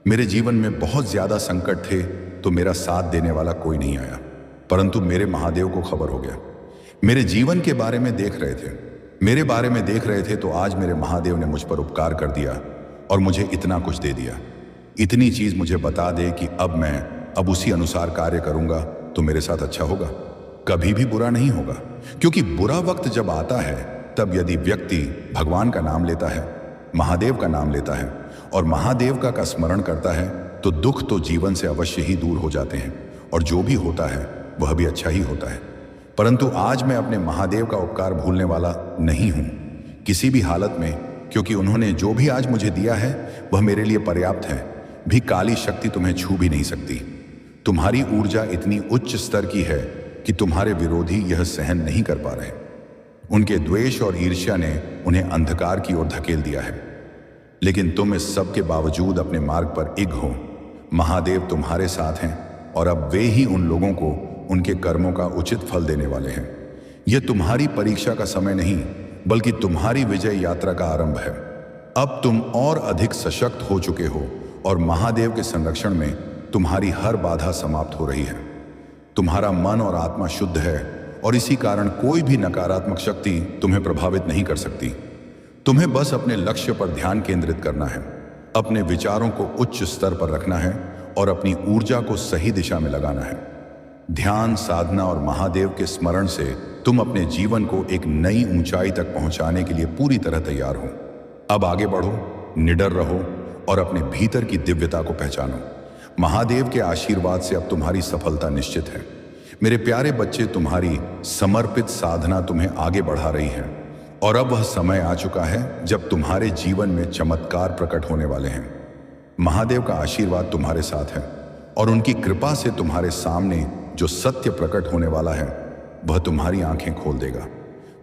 मेरे जीवन में बहुत ज्यादा संकट थे, तो मेरा साथ देने वाला कोई नहीं आया। परंतु मेरे महादेव को खबर हो गया, मेरे जीवन के बारे में देख रहे थे, मेरे बारे में देख रहे थे, तो आज मेरे महादेव ने मुझ पर उपकार कर दिया और मुझे इतना कुछ दे दिया। इतनी चीज मुझे बता दे कि अब उसी अनुसार कार्य करूंगा तो मेरे साथ अच्छा होगा, कभी भी बुरा नहीं होगा। क्योंकि बुरा वक्त जब आता है तब यदि व्यक्ति भगवान का नाम लेता है, महादेव का नाम लेता है और महादेव का स्मरण करता है, तो दुख तो जीवन से अवश्य ही दूर हो जाते हैं और जो भी होता है वह भी अच्छा ही होता है। परंतु आज मैं अपने महादेव का उपकार भूलने वाला नहीं हूं किसी भी हालत में, क्योंकि उन्होंने जो भी आज मुझे दिया है वह मेरे लिए पर्याप्त है। भी काली शक्ति तुम्हें छू भी नहीं सकती। तुम्हारी ऊर्जा इतनी उच्च स्तर की है कि तुम्हारे विरोधी यह सहन नहीं कर पा रहे। उनके द्वेष और ईर्ष्या ने उन्हें अंधकार की ओर धकेल दिया है। लेकिन तुम इस सब के बावजूद अपने मार्ग पर इग हो। महादेव तुम्हारे साथ हैं और अब वे ही उन लोगों को उनके कर्मों का उचित फल देने वाले हैं। यह तुम्हारी परीक्षा का समय नहीं, बल्कि तुम्हारी विजय यात्रा का आरंभ है। अब तुम और अधिक सशक्त हो चुके हो और महादेव के संरक्षण में तुम्हारी हर बाधा समाप्त हो रही है। तुम्हारा मन और आत्मा शुद्ध है और इसी कारण कोई भी नकारात्मक शक्ति तुम्हें प्रभावित नहीं कर सकती। तुम्हें बस अपने लक्ष्य पर ध्यान केंद्रित करना है, अपने विचारों को उच्च स्तर पर रखना है और अपनी ऊर्जा को सही दिशा में लगाना है। ध्यान, साधना और महादेव के स्मरण से तुम अपने जीवन को एक नई ऊंचाई तक पहुंचाने के लिए पूरी तरह तैयार हो। अब आगे बढ़ो, निडर रहो और अपने भीतर की दिव्यता को पहचानो। महादेव के आशीर्वाद से अब तुम्हारी सफलता निश्चित है। मेरे प्यारे बच्चे, तुम्हारी समर्पित साधना तुम्हें आगे बढ़ा रही है और अब वह समय आ चुका है जब तुम्हारे जीवन में चमत्कार प्रकट होने वाले हैं। महादेव का आशीर्वाद तुम्हारे साथ है और उनकी कृपा से तुम्हारे सामने जो सत्य प्रकट होने वाला है वह तुम्हारी आंखें खोल देगा।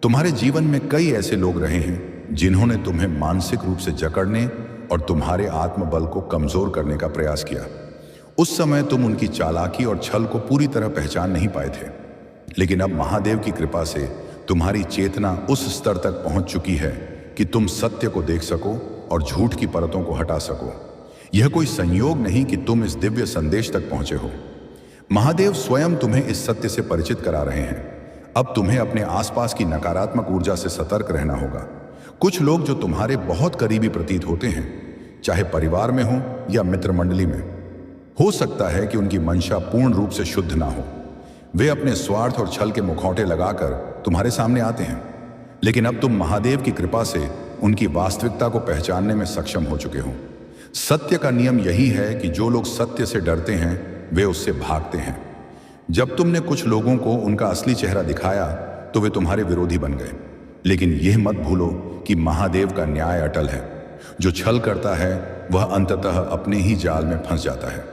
तुम्हारे जीवन में कई ऐसे लोग रहे हैं जिन्होंने तुम्हें मानसिक रूप से जकड़ने और तुम्हारे आत्मबल को कमजोर करने का प्रयास किया। उस समय तुम उनकी चालाकी और छल को पूरी तरह पहचान नहीं पाए थे, लेकिन अब महादेव की कृपा से तुम्हारी चेतना उस स्तर तक पहुंच चुकी है कि तुम सत्य को देख सको और झूठ की परतों को हटा सको। यह कोई संयोग नहीं कि तुम इस दिव्य संदेश तक पहुंचे हो। महादेव स्वयं तुम्हें इस सत्य से परिचित करा रहे हैं। अब तुम्हें अपने आसपास की नकारात्मक ऊर्जा से सतर्क रहना होगा। कुछ लोग जो तुम्हारे बहुत करीबी प्रतीत होते हैं, चाहे परिवार में हो या मित्र मंडली में, हो सकता है कि उनकी मंशा पूर्ण रूप से शुद्ध ना हो। वे अपने स्वार्थ और छल के मुखौटे लगाकर तुम्हारे सामने आते हैं, लेकिन अब तुम महादेव की कृपा से उनकी वास्तविकता को पहचानने में सक्षम हो चुके हो। सत्य का नियम यही है कि जो लोग सत्य से डरते हैं वे उससे भागते हैं। जब तुमने कुछ लोगों को उनका असली चेहरा दिखाया तो वे तुम्हारे विरोधी बन गए, लेकिन यह मत भूलो कि महादेव का न्याय अटल है। जो छल करता है वह अंततः अपने ही जाल में फंस जाता है।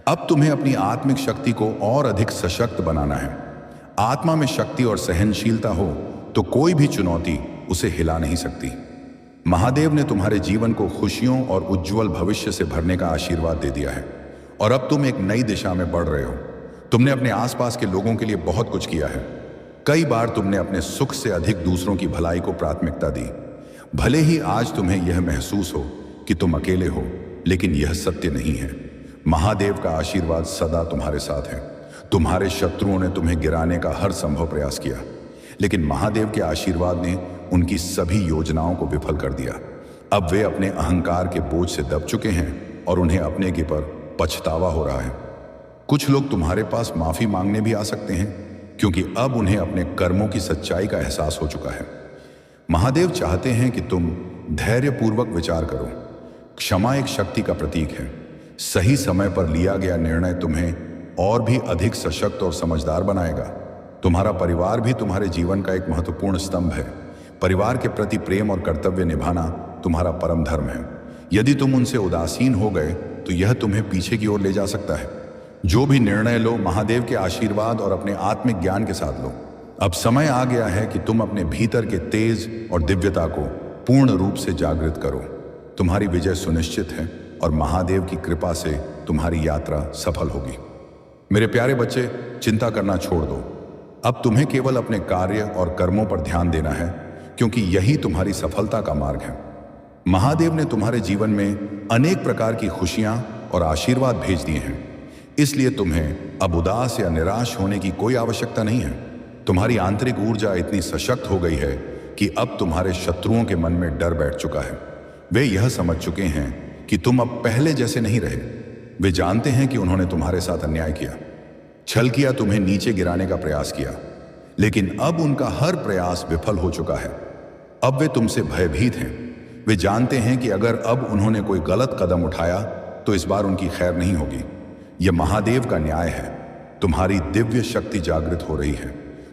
अब तुम्हें अपनी आत्मिक शक्ति को और अधिक सशक्त बनाना है। आत्मा में शक्ति और सहनशीलता हो तो कोई भी चुनौती उसे हिला नहीं सकती। महादेव ने तुम्हारे जीवन को खुशियों और उज्जवल भविष्य से भरने का आशीर्वाद दे दिया है और अब तुम एक नई दिशा में बढ़ रहे हो। तुमने अपने आसपास के लोगों के लिए बहुत कुछ किया है। कई बार तुमने अपने सुख से अधिक दूसरों की भलाई को प्राथमिकता दी। भले ही आज तुम्हें यह महसूस हो कि तुम अकेले हो, लेकिन यह सत्य नहीं है। महादेव का आशीर्वाद सदा तुम्हारे साथ है। तुम्हारे शत्रुओं ने तुम्हें गिराने का हर संभव प्रयास किया, लेकिन महादेव के आशीर्वाद ने उनकी सभी योजनाओं को विफल कर दिया। अब वे अपने अहंकार के बोझ से दब चुके हैं और उन्हें अपने के पर पछतावा हो रहा है। कुछ लोग तुम्हारे पास माफी मांगने भी आ सकते हैं, क्योंकि अब उन्हें अपने कर्मों की सच्चाई का एहसास हो चुका है। महादेव चाहते हैं कि तुम धैर्यपूर्वक विचार करो। क्षमा एक शक्ति का प्रतीक है। सही समय पर लिया गया निर्णय तुम्हें और भी अधिक सशक्त और समझदार बनाएगा। तुम्हारा परिवार भी तुम्हारे जीवन का एक महत्वपूर्ण स्तंभ है। परिवार के प्रति प्रेम और कर्तव्य निभाना तुम्हारा परम धर्म है। यदि तुम उनसे उदासीन हो गए तो यह तुम्हें पीछे की ओर ले जा सकता है। जो भी निर्णय लो, महादेव के आशीर्वाद और अपने आत्मिक ज्ञान के साथ लो। अब समय आ गया है कि तुम अपने भीतर के तेज और दिव्यता को पूर्ण रूप से जागृत करो। तुम्हारी विजय सुनिश्चित है और महादेव की कृपा से तुम्हारी यात्रा सफल होगी। मेरे प्यारे बच्चे, चिंता करना छोड़ दो। अब तुम्हें केवल अपने कार्य और कर्मों पर ध्यान देना है, क्योंकि यही तुम्हारी सफलता का मार्ग है। महादेव ने तुम्हारे जीवन में अनेक प्रकार की खुशियां और आशीर्वाद भेज दिए हैं, इसलिए तुम्हें अब उदास या निराश होने की कोई आवश्यकता नहीं है। तुम्हारी आंतरिक ऊर्जा इतनी सशक्त हो गई है कि अब तुम्हारे शत्रुओं के मन में डर बैठ चुका है। वे यह समझ चुके हैं कि तुम अब पहले जैसे नहीं रहे। वे जानते हैं कि उन्होंने तुम्हारे साथ अन्याय किया, छल किया, तुम्हें नीचे गिराने का प्रयास किया, लेकिन अब उनका हर प्रयास विफल हो चुका है। अब वे तुमसे भयभीत हैं। वे जानते हैं कि अगर अब उन्होंने कोई गलत कदम उठाया तो इस बार उनकी खैर नहीं होगी। यह महादेव का न्याय है। तुम्हारी दिव्य शक्ति जागृत हो रही है।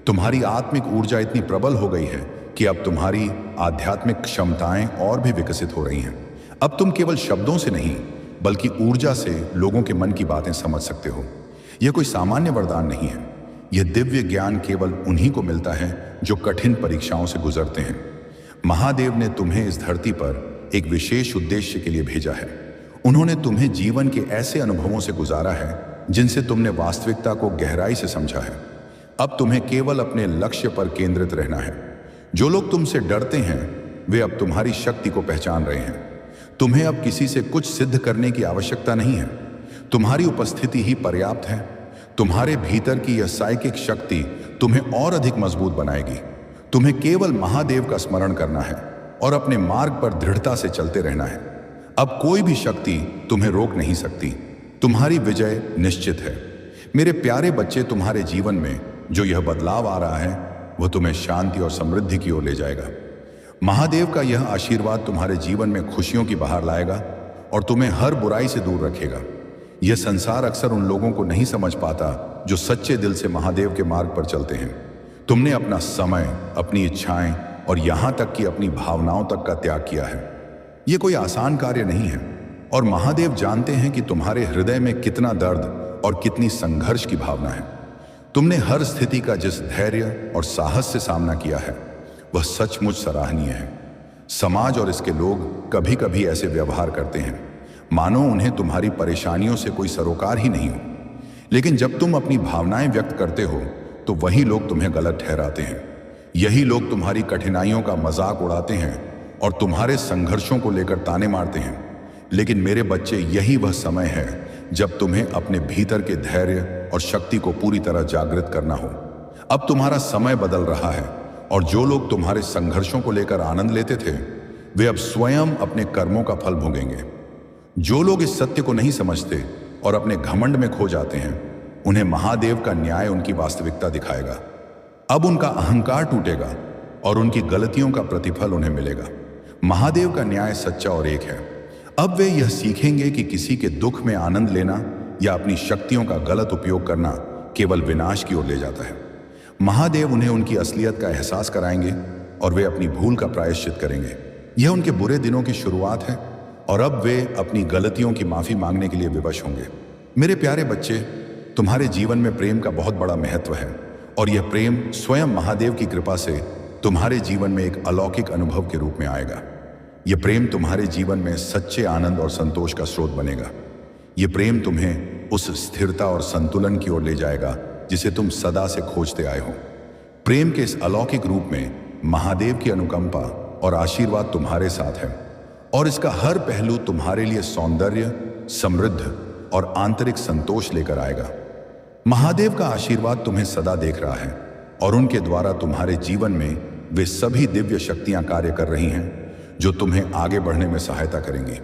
तुम्हारी आत्मिक ऊर्जा इतनी प्रबल हो गई है कि अब तुम्हारी आध्यात्मिक क्षमताएं और भी विकसित हो रही हैं। अब तुम केवल शब्दों से नहीं, बल्कि ऊर्जा से लोगों के मन की बातें समझ सकते हो। यह कोई सामान्य वरदान नहीं है, यह दिव्य ज्ञान केवल उन्हीं को मिलता है जो कठिन परीक्षाओं से गुजरते हैं। महादेव ने तुम्हें इस धरती पर एक विशेष उद्देश्य के लिए भेजा है। उन्होंने तुम्हें जीवन के ऐसे अनुभवों से गुजारा है जिनसे तुमने वास्तविकता को गहराई से समझा है। अब तुम्हें केवल अपने लक्ष्य पर केंद्रित रहना है। जो लोग तुमसे डरते हैं वे अब तुम्हारी शक्ति को पहचान रहे हैं। तुम्हें अब किसी से कुछ सिद्ध करने की आवश्यकता नहीं है। तुम्हारी उपस्थिति ही पर्याप्त है। तुम्हारे भीतर की यह साइकिक शक्ति तुम्हें और अधिक मजबूत बनाएगी। तुम्हें केवल महादेव का स्मरण करना है और अपने मार्ग पर दृढ़ता से चलते रहना है। अब कोई भी शक्ति तुम्हें रोक नहीं सकती। तुम्हारी विजय निश्चित है। मेरे प्यारे बच्चे, तुम्हारे जीवन में जो यह बदलाव आ रहा है वह तुम्हें शांति और समृद्धि की ओर ले जाएगा। महादेव का यह आशीर्वाद तुम्हारे जीवन में खुशियों की बहार लाएगा और तुम्हें हर बुराई से दूर रखेगा। यह संसार अक्सर उन लोगों को नहीं समझ पाता जो सच्चे दिल से महादेव के मार्ग पर चलते हैं। तुमने अपना समय, अपनी इच्छाएं और यहां तक कि अपनी भावनाओं तक का त्याग किया है। यह कोई आसान कार्य नहीं है और महादेव जानते हैं कि तुम्हारे हृदय में कितना दर्द और कितनी संघर्ष की भावना है। तुमने हर स्थिति का जिस धैर्य और साहस से सामना किया है वह सचमुच सराहनीय है। समाज और इसके लोग कभी कभी ऐसे व्यवहार करते हैं मानो उन्हें तुम्हारी परेशानियों से कोई सरोकार ही नहीं हो। लेकिन जब तुम अपनी भावनाएं व्यक्त करते हो तो वही लोग तुम्हें गलत ठहराते हैं। यही लोग तुम्हारी कठिनाइयों का मजाक उड़ाते हैं और तुम्हारे संघर्षों को लेकर ताने मारते हैं। लेकिन मेरे बच्चे, यही वह समय है जब तुम्हें अपने भीतर के धैर्य और शक्ति को पूरी तरह जागृत करना हो। अब तुम्हारा समय बदल रहा है और जो लोग तुम्हारे संघर्षों को लेकर आनंद लेते थे वे अब स्वयं अपने कर्मों का फल भोगेंगे। जो लोग इस सत्य को नहीं समझते और अपने घमंड में खो जाते हैं उन्हें महादेव का न्याय उनकी वास्तविकता दिखाएगा। अब उनका अहंकार टूटेगा और उनकी गलतियों का प्रतिफल उन्हें मिलेगा। महादेव का न्याय सच्चा और एक है। अब वे यह सीखेंगे कि किसी के दुख में आनंद लेना या अपनी शक्तियों का गलत उपयोग करना केवल विनाश की ओर ले जाता है। महादेव उन्हें उनकी असलियत का एहसास कराएंगे और वे अपनी भूल का प्रायश्चित करेंगे। यह उनके बुरे दिनों की शुरुआत है और अब वे अपनी गलतियों की माफी मांगने के लिए विवश होंगे। मेरे प्यारे बच्चे, तुम्हारे जीवन में प्रेम का बहुत बड़ा महत्व है और यह प्रेम स्वयं महादेव की कृपा से तुम्हारे जीवन में एक अलौकिक अनुभव के रूप में आएगा। यह प्रेम तुम्हारे जीवन में सच्चे आनंद और संतोष का स्रोत बनेगा। यह प्रेम तुम्हें उस स्थिरता और संतुलन की ओर ले जाएगा जिसे तुम सदा से खोजते आए हो। प्रेम के इस अलौकिक रूप में महादेव की अनुकंपा और आशीर्वाद तुम्हारे साथ है और इसका हर पहलू तुम्हारे लिए सौंदर्य, समृद्ध और आंतरिक संतोष लेकर आएगा। महादेव का आशीर्वाद तुम्हें सदा देख रहा है और उनके द्वारा तुम्हारे जीवन में वे सभी दिव्य शक्तियां कार्य कर रही हैं जो तुम्हें आगे बढ़ने में सहायता करेंगी।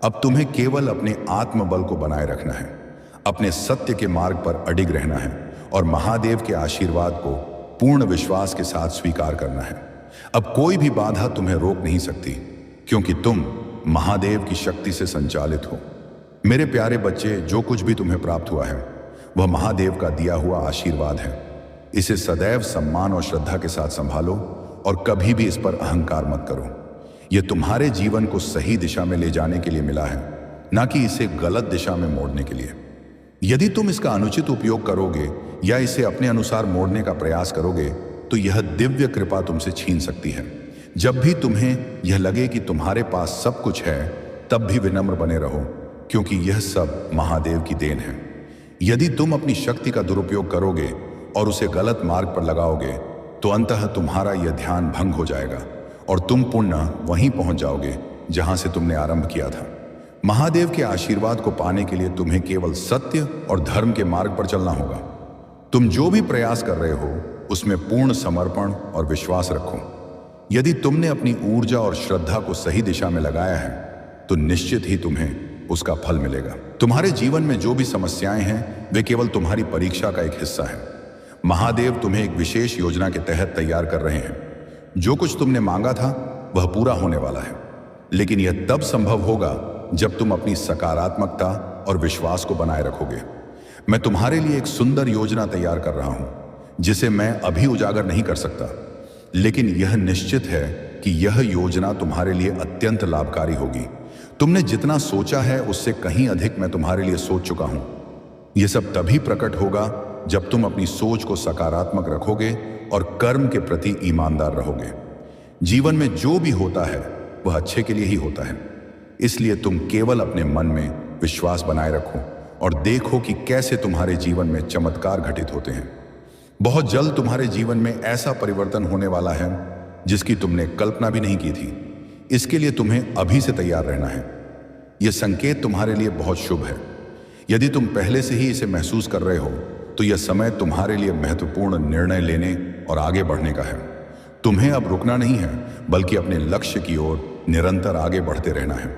अब तुम्हें केवल अपने आत्मबल को बनाए रखना है, अपने सत्य के मार्ग पर अडिग रहना है और महादेव के आशीर्वाद को पूर्ण विश्वास के साथ स्वीकार करना है। अब कोई भी बाधा तुम्हें रोक नहीं सकती क्योंकि तुम महादेव की शक्ति से संचालित हो। मेरे प्यारे बच्चे, जो कुछ भी तुम्हें प्राप्त हुआ है वह महादेव का दिया हुआ आशीर्वाद है। इसे सदैव सम्मान और श्रद्धा के साथ संभालो और कभी भी इस पर अहंकार मत करो। यह तुम्हारे जीवन को सही दिशा में ले जाने के लिए मिला है, ना कि इसे गलत दिशा में मोड़ने के लिए। यदि तुम इसका अनुचित उपयोग करोगे या इसे अपने अनुसार मोड़ने का प्रयास करोगे तो यह दिव्य कृपा तुमसे छीन सकती है। जब भी तुम्हें यह लगे कि तुम्हारे पास सब कुछ है तब भी विनम्र बने रहो क्योंकि यह सब महादेव की देन है। यदि तुम अपनी शक्ति का दुरुपयोग करोगे और उसे गलत मार्ग पर लगाओगे तो अंततः तुम्हारा यह ध्यान भंग हो जाएगा और तुम पुनः वहीं पहुंच जाओगे जहां से तुमने आरंभ किया था। महादेव के आशीर्वाद को पाने के लिए तुम्हें केवल सत्य और धर्म के मार्ग पर चलना होगा। तुम जो भी प्रयास कर रहे हो उसमें पूर्ण समर्पण और विश्वास रखो। यदि तुमने अपनी ऊर्जा और श्रद्धा को सही दिशा में लगाया है तो निश्चित ही तुम्हें उसका फल मिलेगा। तुम्हारे जीवन में जो भी समस्याएं हैं वे केवल तुम्हारी परीक्षा का एक हिस्सा है। महादेव तुम्हें एक विशेष योजना के तहत तैयार कर रहे हैं। जो कुछ तुमने मांगा था वह पूरा होने वाला है, लेकिन यह तब संभव होगा जब तुम अपनी सकारात्मकता और विश्वास को बनाए रखोगे। मैं तुम्हारे लिए एक सुंदर योजना तैयार कर रहा हूं जिसे मैं अभी उजागर नहीं कर सकता, लेकिन यह निश्चित है कि यह योजना तुम्हारे लिए अत्यंत लाभकारी होगी। तुमने जितना सोचा है उससे कहीं अधिक मैं तुम्हारे लिए सोच चुका हूं। यह सब तभी प्रकट होगा जब तुम अपनी सोच को सकारात्मक रखोगे और कर्म के प्रति ईमानदार रहोगे। जीवन में जो भी होता है वह अच्छे के लिए ही होता है, इसलिए तुम केवल अपने मन में विश्वास बनाए रखो और देखो कि कैसे तुम्हारे जीवन में चमत्कार घटित होते हैं। बहुत जल्द तुम्हारे जीवन में ऐसा परिवर्तन होने वाला है जिसकी तुमने कल्पना भी नहीं की थी। इसके लिए तुम्हें अभी से तैयार रहना है। यह संकेत तुम्हारे लिए बहुत शुभ है। यदि तुम पहले से ही इसे महसूस कर रहे हो तो यह समय तुम्हारे लिए महत्वपूर्ण निर्णय लेने और आगे बढ़ने का है। तुम्हें अब रुकना नहीं है, बल्कि अपने लक्ष्य की ओर निरंतर आगे बढ़ते रहना है।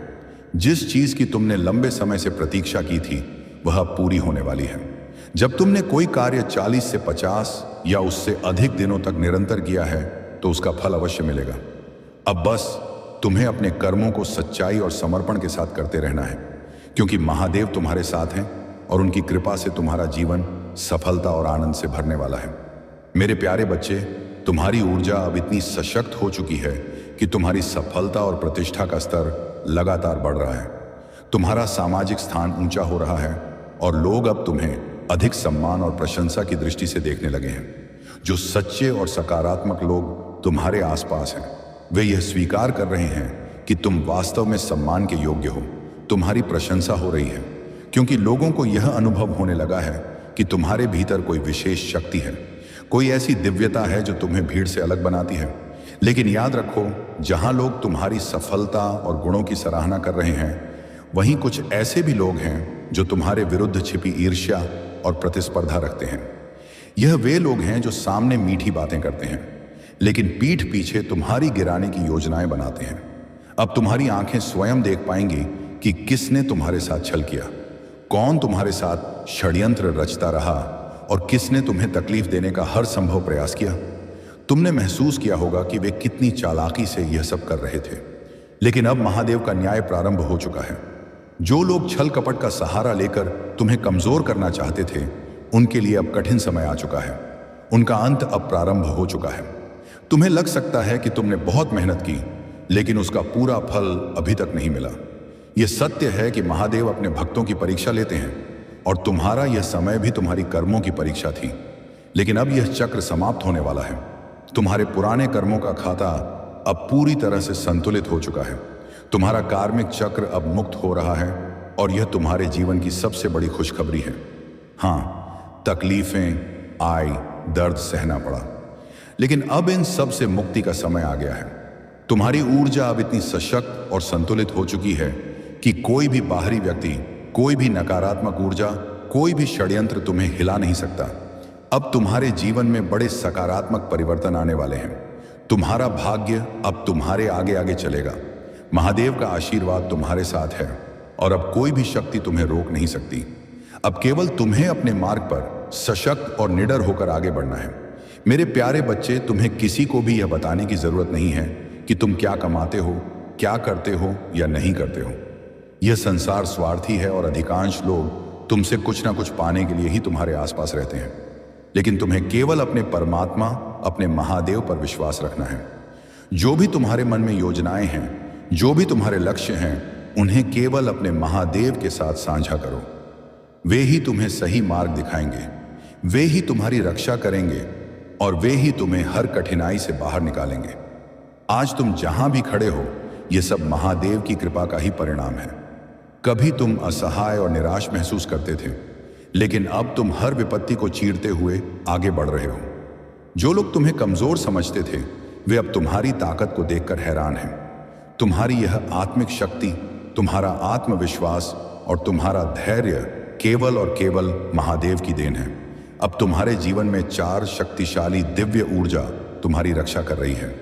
जिस चीज की तुमने लंबे समय से प्रतीक्षा की थी वह अब पूरी होने वाली है। जब तुमने कोई कार्य 40 से 50 या उससे अधिक दिनों तक निरंतर किया है तो उसका फल अवश्य मिलेगा। अब बस तुम्हें अपने कर्मों को सच्चाई और समर्पण के साथ करते रहना है, क्योंकि महादेव तुम्हारे साथ हैं और उनकी कृपा से तुम्हारा जीवन सफलता और आनंद से भरने वाला है। मेरे प्यारे बच्चे, तुम्हारी ऊर्जा अब इतनी सशक्त हो चुकी है कि तुम्हारी सफलता और प्रतिष्ठा का स्तर लगातार बढ़ रहा है। तुम्हारा सामाजिक स्थान ऊंचा हो रहा है और लोग अब तुम्हें अधिक सम्मान और प्रशंसा की दृष्टि से देखने लगे हैं। जो सच्चे और सकारात्मक लोग तुम्हारे आसपास हैं वे यह स्वीकार कर रहे हैं कि तुम वास्तव में सम्मान के योग्य हो। तुम्हारी प्रशंसा हो रही है क्योंकि लोगों को यह अनुभव होने लगा है कि तुम्हारे भीतर कोई विशेष शक्ति है, कोई ऐसी दिव्यता है जो तुम्हें भीड़ से अलग बनाती है। लेकिन याद रखो, जहां लोग तुम्हारी सफलता और गुणों की सराहना कर रहे हैं, वहीं कुछ ऐसे भी लोग हैं जो तुम्हारे विरुद्ध छिपी ईर्ष्या और प्रतिस्पर्धा रखते हैं। यह वे लोग हैं जो सामने मीठी बातें करते हैं लेकिन पीठ पीछे तुम्हारी गिराने की योजनाएं बनाते हैं। अब तुम्हारी आंखें स्वयं देख पाएंगी कि किसने तुम्हारे साथ छल किया, कौन तुम्हारे साथ षड्यंत्र रचता रहा और किसने तुम्हें तकलीफ देने का हर संभव प्रयास किया। तुमने महसूस किया होगा कि वे कितनी चालाकी से यह सब कर रहे थे, लेकिन अब महादेव का न्याय प्रारंभ हो चुका है। जो लोग छल कपट का सहारा लेकर तुम्हें कमजोर करना चाहते थे, उनके लिए अब कठिन समय आ चुका है। उनका अंत अब प्रारंभ हो चुका है। तुम्हें लग सकता है कि तुमने बहुत मेहनत की, लेकिन उसका पूरा फल अभी तक नहीं मिला। यह सत्य है कि महादेव अपने भक्तों की परीक्षा लेते हैं और तुम्हारा यह समय भी तुम्हारी कर्मों की परीक्षा थी। लेकिन अब यह चक्र समाप्त होने वाला है। तुम्हारे पुराने कर्मों का खाता अब पूरी तरह से संतुलित हो चुका है। तुम्हारा कार्मिक चक्र अब मुक्त हो रहा है और यह तुम्हारे जीवन की सबसे बड़ी खुशखबरी है। हाँ, तकलीफें आई, दर्द सहना पड़ा, लेकिन अब इन सब से मुक्ति का समय आ गया है। तुम्हारी ऊर्जा अब इतनी सशक्त और संतुलित हो चुकी है कि कोई भी बाहरी व्यक्ति, कोई भी नकारात्मक ऊर्जा, कोई भी षड्यंत्र तुम्हें हिला नहीं सकता। अब तुम्हारे जीवन में बड़े सकारात्मक परिवर्तन आने वाले हैं। तुम्हारा भाग्य अब तुम्हारे आगे आगे चलेगा। महादेव का आशीर्वाद तुम्हारे साथ है और अब कोई भी शक्ति तुम्हें रोक नहीं सकती। अब केवल तुम्हें अपने मार्ग पर सशक्त और निडर होकर आगे बढ़ना है। मेरे प्यारे बच्चे, तुम्हें किसी को भी यह बताने की जरूरत नहीं है कि तुम क्या कमाते हो, क्या करते हो या नहीं करते हो। यह संसार स्वार्थी है और अधिकांश लोग तुमसे कुछ ना कुछ पाने के लिए ही तुम्हारे आसपास रहते हैं। लेकिन तुम्हें केवल अपने परमात्मा, अपने महादेव पर विश्वास रखना है। जो भी तुम्हारे मन में योजनाएं हैं, जो भी तुम्हारे लक्ष्य हैं, उन्हें केवल अपने महादेव के साथ साझा करो। वे ही तुम्हें सही मार्ग दिखाएंगे, वे ही तुम्हारी रक्षा करेंगे और वे ही तुम्हें हर कठिनाई से बाहर निकालेंगे। आज तुम जहां भी खड़े हो, यह सब महादेव की कृपा का ही परिणाम है। कभी तुम असहाय और निराश महसूस करते थे, लेकिन अब तुम हर विपत्ति को चीरते हुए आगे बढ़ रहे हो। जो लोग तुम्हें कमजोर समझते थे, वे अब तुम्हारी ताकत को देखकर हैरान हैं। तुम्हारी यह आत्मिक शक्ति, तुम्हारा आत्मविश्वास और तुम्हारा धैर्य केवल और केवल महादेव की देन है। अब तुम्हारे जीवन में 4 शक्तिशाली दिव्य ऊर्जा तुम्हारी रक्षा कर रही है।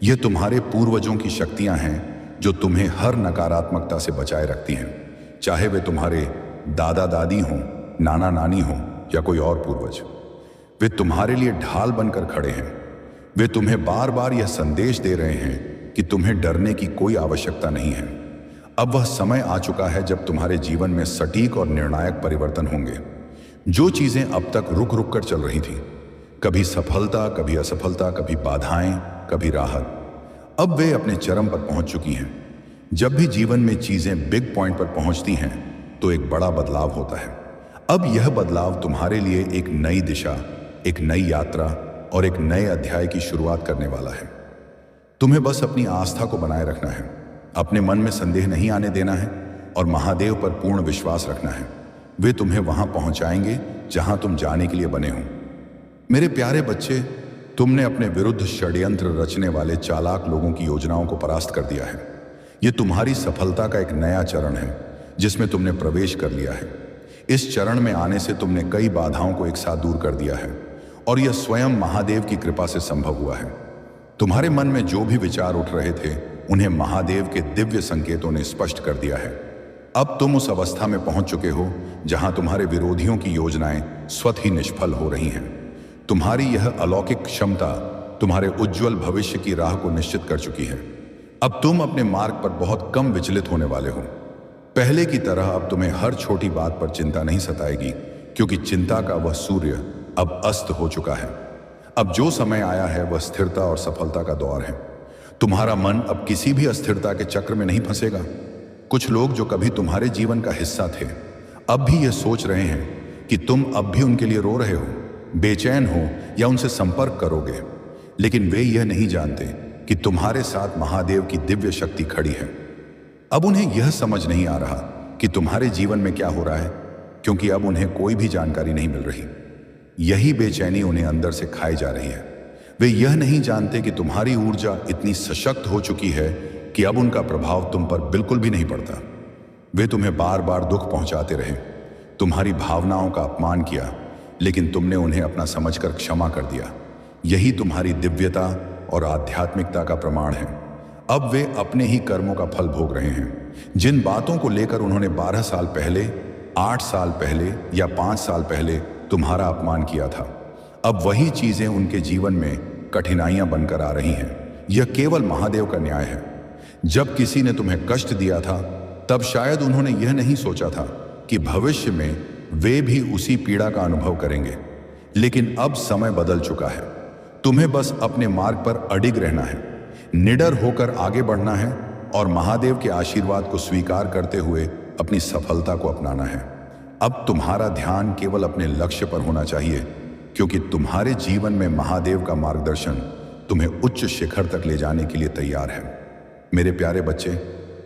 यह तुम्हारे पूर्वजों की शक्तियां हैं जो तुम्हें हर नकारात्मकता से बचाए रखती हैं, चाहे वे तुम्हारे दादा दादी हों, नाना नानी हों या कोई और पूर्वज। वे तुम्हारे लिए ढाल बनकर खड़े हैं। वे तुम्हें बार बार यह संदेश दे रहे हैं कि तुम्हें डरने की कोई आवश्यकता नहीं है। अब वह समय आ चुका है जब तुम्हारे जीवन में सटीक और निर्णायक परिवर्तन होंगे। जो चीजें अब तक रुक रुक कर चल रही थीं, कभी सफलता, कभी असफलता, कभी बाधाएं, कभी राहत, अब वे अपने चरम पर पहुंच चुकी हैं। जब भी जीवन में चीजें बिग पॉइंट पर पहुंचती हैं तो एक बड़ा बदलाव होता है। अब यह बदलाव तुम्हारे लिए एक नई दिशा, एक नई यात्रा और एक नए अध्याय की शुरुआत करने वाला है। तुम्हें बस अपनी आस्था को बनाए रखना है, अपने मन में संदेह नहीं आने देना है और महादेव पर पूर्ण विश्वास रखना है। वे तुम्हें वहां पहुंचाएंगे जहां तुम जाने के लिए बने हो। मेरे प्यारे बच्चे, तुमने अपने विरुद्ध षड्यंत्र रचने वाले चालाक लोगों की योजनाओं को परास्त कर दिया है। यह तुम्हारी सफलता का एक नया चरण है जिसमें तुमने प्रवेश कर लिया है। इस चरण में आने से तुमने कई बाधाओं को एक साथ दूर कर दिया है और यह स्वयं महादेव की कृपा से संभव हुआ है। तुम्हारे मन में जो भी विचार उठ रहे थे उन्हें महादेव के दिव्य संकेतों ने स्पष्ट कर दिया है। अब तुम उस अवस्था में पहुंच चुके हो जहां तुम्हारे विरोधियों की योजनाएं स्वतः ही निष्फल हो रही हैं। तुम्हारी यह अलौकिक क्षमता तुम्हारे उज्जवल भविष्य की राह को निश्चित कर चुकी है। अब तुम अपने मार्ग पर बहुत कम विचलित होने वाले हो। पहले की तरह अब तुम्हें हर छोटी बात पर चिंता नहीं सताएगी, क्योंकि चिंता का वह सूर्य अब अस्त हो चुका है। अब जो समय आया है वह स्थिरता और सफलता का दौर है। तुम्हारा मन अब किसी भी अस्थिरता के चक्र में नहीं फंसेगा। कुछ लोग जो कभी तुम्हारे जीवन का हिस्सा थे अब भी यह सोच रहे हैं कि तुम अब भी उनके लिए रो रहे हो, बेचैन हो या उनसे संपर्क करोगे, लेकिन वे यह नहीं जानते कि तुम्हारे साथ महादेव की दिव्य शक्ति खड़ी है। अब उन्हें यह समझ नहीं आ रहा कि तुम्हारे जीवन में क्या हो रहा है, क्योंकि अब उन्हें कोई भी जानकारी नहीं मिल रही। यही बेचैनी उन्हें अंदर से खाई जा रही है। वे यह नहीं जानते कि तुम्हारी ऊर्जा इतनी सशक्त हो चुकी है कि अब उनका प्रभाव तुम पर बिल्कुल भी नहीं पड़ता। वे तुम्हें बार बार दुख पहुंचाते रहे, तुम्हारी भावनाओं का अपमान किया, लेकिन तुमने उन्हें अपना समझकर क्षमा कर दिया। यही तुम्हारी दिव्यता और आध्यात्मिकता का प्रमाण है। अब वे अपने ही कर्मों का फल भोग रहे हैं। जिन बातों को लेकर उन्होंने 12 साल पहले, 8 साल पहले या 5 साल पहले तुम्हारा अपमान किया था, अब वही चीजें उनके जीवन में कठिनाइयां बनकर आ रही हैं। यह केवल महादेव का न्याय है। जब किसी ने तुम्हें कष्ट दिया था तब शायद उन्होंने यह नहीं सोचा था कि भविष्य में वे भी उसी पीड़ा का अनुभव करेंगे। लेकिन अब समय बदल चुका है। तुम्हें बस अपने मार्ग पर अडिग रहना है, निडर होकर आगे बढ़ना है और महादेव के आशीर्वाद को स्वीकार करते हुए अपनी सफलता को अपनाना है। अब तुम्हारा ध्यान केवल अपने लक्ष्य पर होना चाहिए, क्योंकि तुम्हारे जीवन में महादेव का मार्गदर्शन तुम्हें उच्च शिखर तक ले जाने के लिए तैयार है। मेरे प्यारे बच्चे,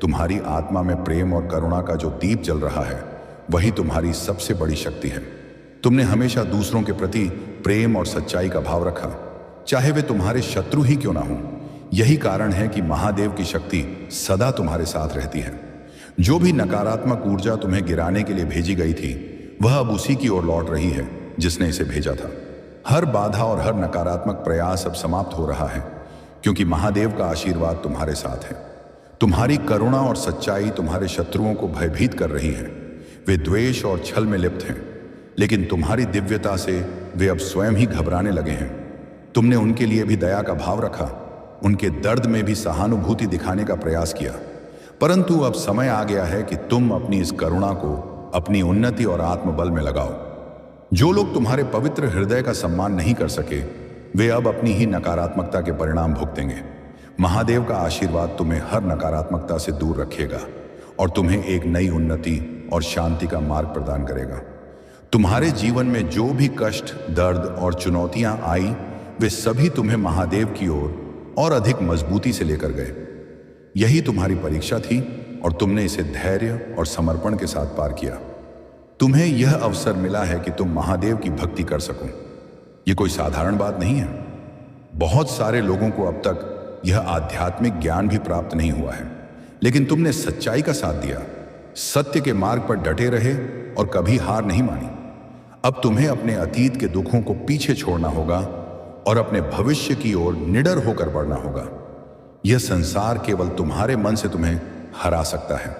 तुम्हारी आत्मा में प्रेम और करुणा का जो दीप जल रहा है वही तुम्हारी सबसे बड़ी शक्ति है। तुमने हमेशा दूसरों के प्रति प्रेम और सच्चाई का भाव रखा, चाहे वे तुम्हारे शत्रु ही क्यों ना हो। यही कारण है कि महादेव की शक्ति सदा तुम्हारे साथ रहती है। जो भी नकारात्मक ऊर्जा तुम्हें गिराने के लिए भेजी गई थी वह अब उसी की ओर लौट रही है जिसने इसे भेजा था। हर बाधा और हर नकारात्मक प्रयास अब समाप्त हो रहा है, क्योंकि महादेव का आशीर्वाद तुम्हारे साथ है। तुम्हारी करुणा और सच्चाई तुम्हारे शत्रुओं को भयभीत कर रही है। वे द्वेष और छल में लिप्त हैं, लेकिन तुम्हारी दिव्यता से वे अब स्वयं ही घबराने लगे हैं। तुमने उनके लिए भी दया का भाव रखा, उनके दर्द में भी सहानुभूति दिखाने का प्रयास किया, परंतु अब समय आ गया है कि तुम अपनी इस करुणा को अपनी उन्नति और आत्मबल में लगाओ। जो लोग तुम्हारे पवित्र हृदय का सम्मान नहीं कर सके वे अब अपनी ही नकारात्मकता के परिणाम भुगतेंगे। महादेव का आशीर्वाद तुम्हें हर नकारात्मकता से दूर रखेगा और तुम्हें एक नई उन्नति और शांति का मार्ग प्रदान करेगा। तुम्हारे जीवन में जो भी कष्ट, दर्द और चुनौतियां आई वे सभी तुम्हें महादेव की ओर और अधिक मजबूती से लेकर गए। यही तुम्हारी परीक्षा थी और तुमने इसे धैर्य और समर्पण के साथ पार किया। तुम्हें यह अवसर मिला है कि तुम महादेव की भक्ति कर सको। यह कोई साधारण बात नहीं है। बहुत सारे लोगों को अब तक यह आध्यात्मिक ज्ञान भी प्राप्त नहीं हुआ है, लेकिन तुमने सच्चाई का साथ दिया, सत्य के मार्ग पर डटे रहे और कभी हार नहीं मानी। अब तुम्हें अपने अतीत के दुखों को पीछे छोड़ना होगा और अपने भविष्य की ओर निडर होकर बढ़ना होगा। यह संसार केवल तुम्हारे मन से तुम्हें हरा सकता है।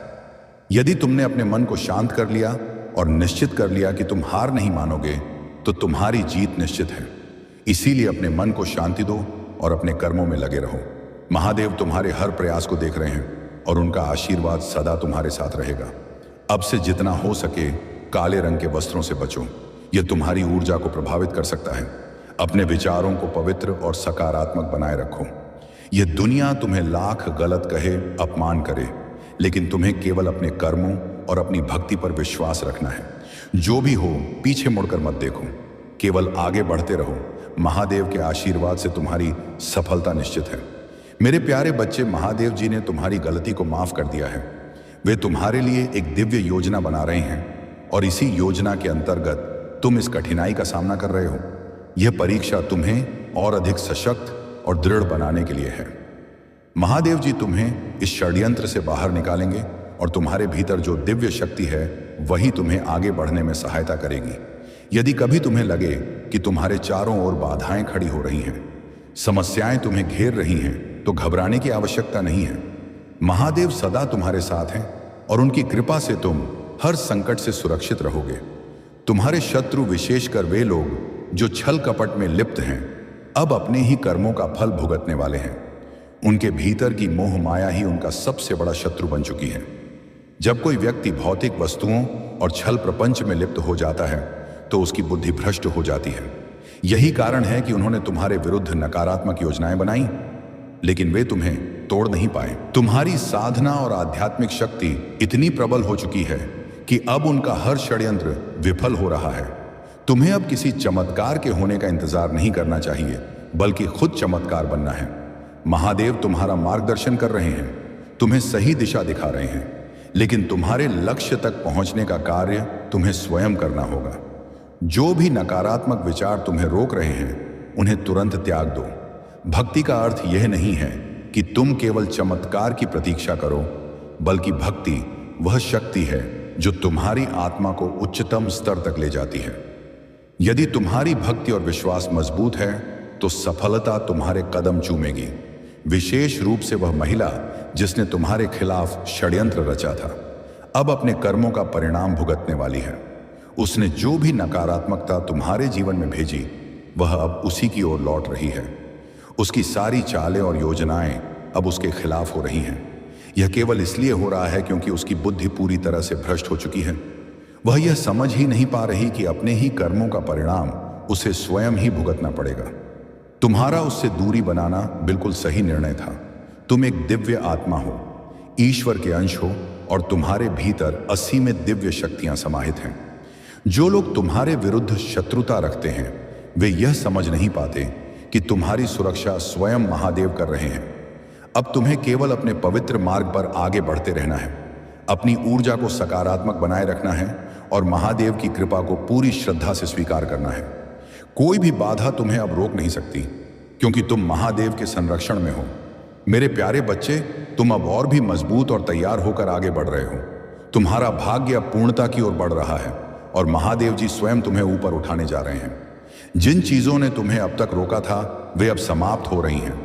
यदि तुमने अपने मन को शांत कर लिया और निश्चित कर लिया कि तुम हार नहीं मानोगे, तो तुम्हारी जीत निश्चित है। इसीलिए अपने मन को शांति दो और अपने कर्मों में लगे रहो। महादेव तुम्हारे हर प्रयास को देख रहे हैं और उनका आशीर्वाद सदा तुम्हारे साथ रहेगा। अब से जितना हो सके काले रंग के वस्त्रों से बचो। यह तुम्हारी ऊर्जा को प्रभावित कर सकता है। अपने विचारों को पवित्र और सकारात्मक बनाए रखो। यह दुनिया तुम्हें लाख गलत कहे, अपमान करे, लेकिन तुम्हें केवल अपने कर्मों और अपनी भक्ति पर विश्वास रखना है। जो भी हो, पीछे मुड़कर मत देखो, केवल आगे बढ़ते रहो। महादेव के आशीर्वाद से तुम्हारी सफलता निश्चित है। मेरे प्यारे बच्चे, महादेव जी ने तुम्हारी गलती को माफ कर दिया है। वे तुम्हारे लिए एक दिव्य योजना बना रहे हैं और इसी योजना के अंतर्गत तुम इस कठिनाई का सामना कर रहे हो। यह परीक्षा तुम्हें और अधिक सशक्त और दृढ़ बनाने के लिए है। महादेव जी तुम्हें इस षड्यंत्र से बाहर निकालेंगे और तुम्हारे भीतर जो दिव्य शक्ति है वही तुम्हें आगे बढ़ने में सहायता करेगी। यदि कभी तुम्हें लगे कि तुम्हारे चारों ओर बाधाएं खड़ी हो रही हैं, समस्याएं तुम्हें घेर रही हैं, तो घबराने की आवश्यकता नहीं है। महादेव सदा तुम्हारे साथ हैं और उनकी कृपा से तुम हर संकट से सुरक्षित रहोगे। तुम्हारे शत्रु, विशेषकर वे लोग जो छल कपट में लिप्त हैं, अब अपने ही कर्मों का फल भुगतने वाले हैं। उनके भीतर की मोह माया ही उनका सबसे बड़ा शत्रु बन चुकी है। जब कोई व्यक्ति भौतिक वस्तुओं और छल प्रपंच में लिप्त हो जाता है तो उसकी बुद्धि भ्रष्ट हो जाती है। यही कारण है कि उन्होंने तुम्हारे विरुद्ध नकारात्मक योजनाएं बनाई, लेकिन वे तुम्हें तोड़ नहीं पाए। तुम्हारी साधना और आध्यात्मिक शक्ति इतनी प्रबल हो चुकी है कि अब उनका हर षड्यंत्र विफल हो रहा है। तुम्हें अब किसी चमत्कार के होने का इंतजार नहीं करना चाहिए, बल्कि खुद चमत्कार बनना है। महादेव तुम्हारा मार्गदर्शन कर रहे हैं, तुम्हें सही दिशा दिखा रहे हैं, लेकिन तुम्हारे लक्ष्य तक पहुंचने का कार्य तुम्हें स्वयं करना होगा। जो भी नकारात्मक विचार तुम्हें रोक रहे हैं, उन्हें तुरंत त्याग दो। भक्ति का अर्थ यह नहीं है कि तुम केवल चमत्कार की प्रतीक्षा करो, बल्कि भक्ति वह शक्ति है जो तुम्हारी आत्मा को उच्चतम स्तर तक ले जाती है। यदि तुम्हारी भक्ति और विश्वास मजबूत है तो सफलता तुम्हारे कदम चूमेगी। विशेष रूप से वह महिला जिसने तुम्हारे खिलाफ षड्यंत्र रचा था, अब अपने कर्मों का परिणाम भुगतने वाली है। उसने जो भी नकारात्मकता तुम्हारे जीवन में भेजी, वह अब उसी की ओर लौट रही है। उसकी सारी चालें और योजनाएं अब उसके खिलाफ हो रही हैं। यह केवल इसलिए हो रहा है क्योंकि उसकी बुद्धि पूरी तरह से भ्रष्ट हो चुकी है। वह यह समझ ही नहीं पा रही कि अपने ही कर्मों का परिणाम उसे स्वयं ही भुगतना पड़ेगा। तुम्हारा उससे दूरी बनाना बिल्कुल सही निर्णय था। तुम एक दिव्य आत्मा हो, ईश्वर के अंश हो और तुम्हारे भीतर असीमित दिव्य शक्तियां समाहित हैं। जो लोग तुम्हारे विरुद्ध शत्रुता रखते हैं, वे यह समझ नहीं पाते कि तुम्हारी सुरक्षा स्वयं महादेव कर रहे हैं। अब तुम्हें केवल अपने पवित्र मार्ग पर आगे बढ़ते रहना है, अपनी ऊर्जा को सकारात्मक बनाए रखना है और महादेव की कृपा को पूरी श्रद्धा से स्वीकार करना है। कोई भी बाधा तुम्हें अब रोक नहीं सकती, क्योंकि तुम महादेव के संरक्षण में हो। मेरे प्यारे बच्चे, तुम अब और भी मजबूत और तैयार होकर आगे बढ़ रहे हो। तुम्हारा भाग्य अब पूर्णता की ओर बढ़ रहा है और महादेव जी स्वयं तुम्हें ऊपर उठाने जा रहे हैं। जिन चीजों ने तुम्हें अब तक रोका था, वे अब समाप्त हो रही हैं।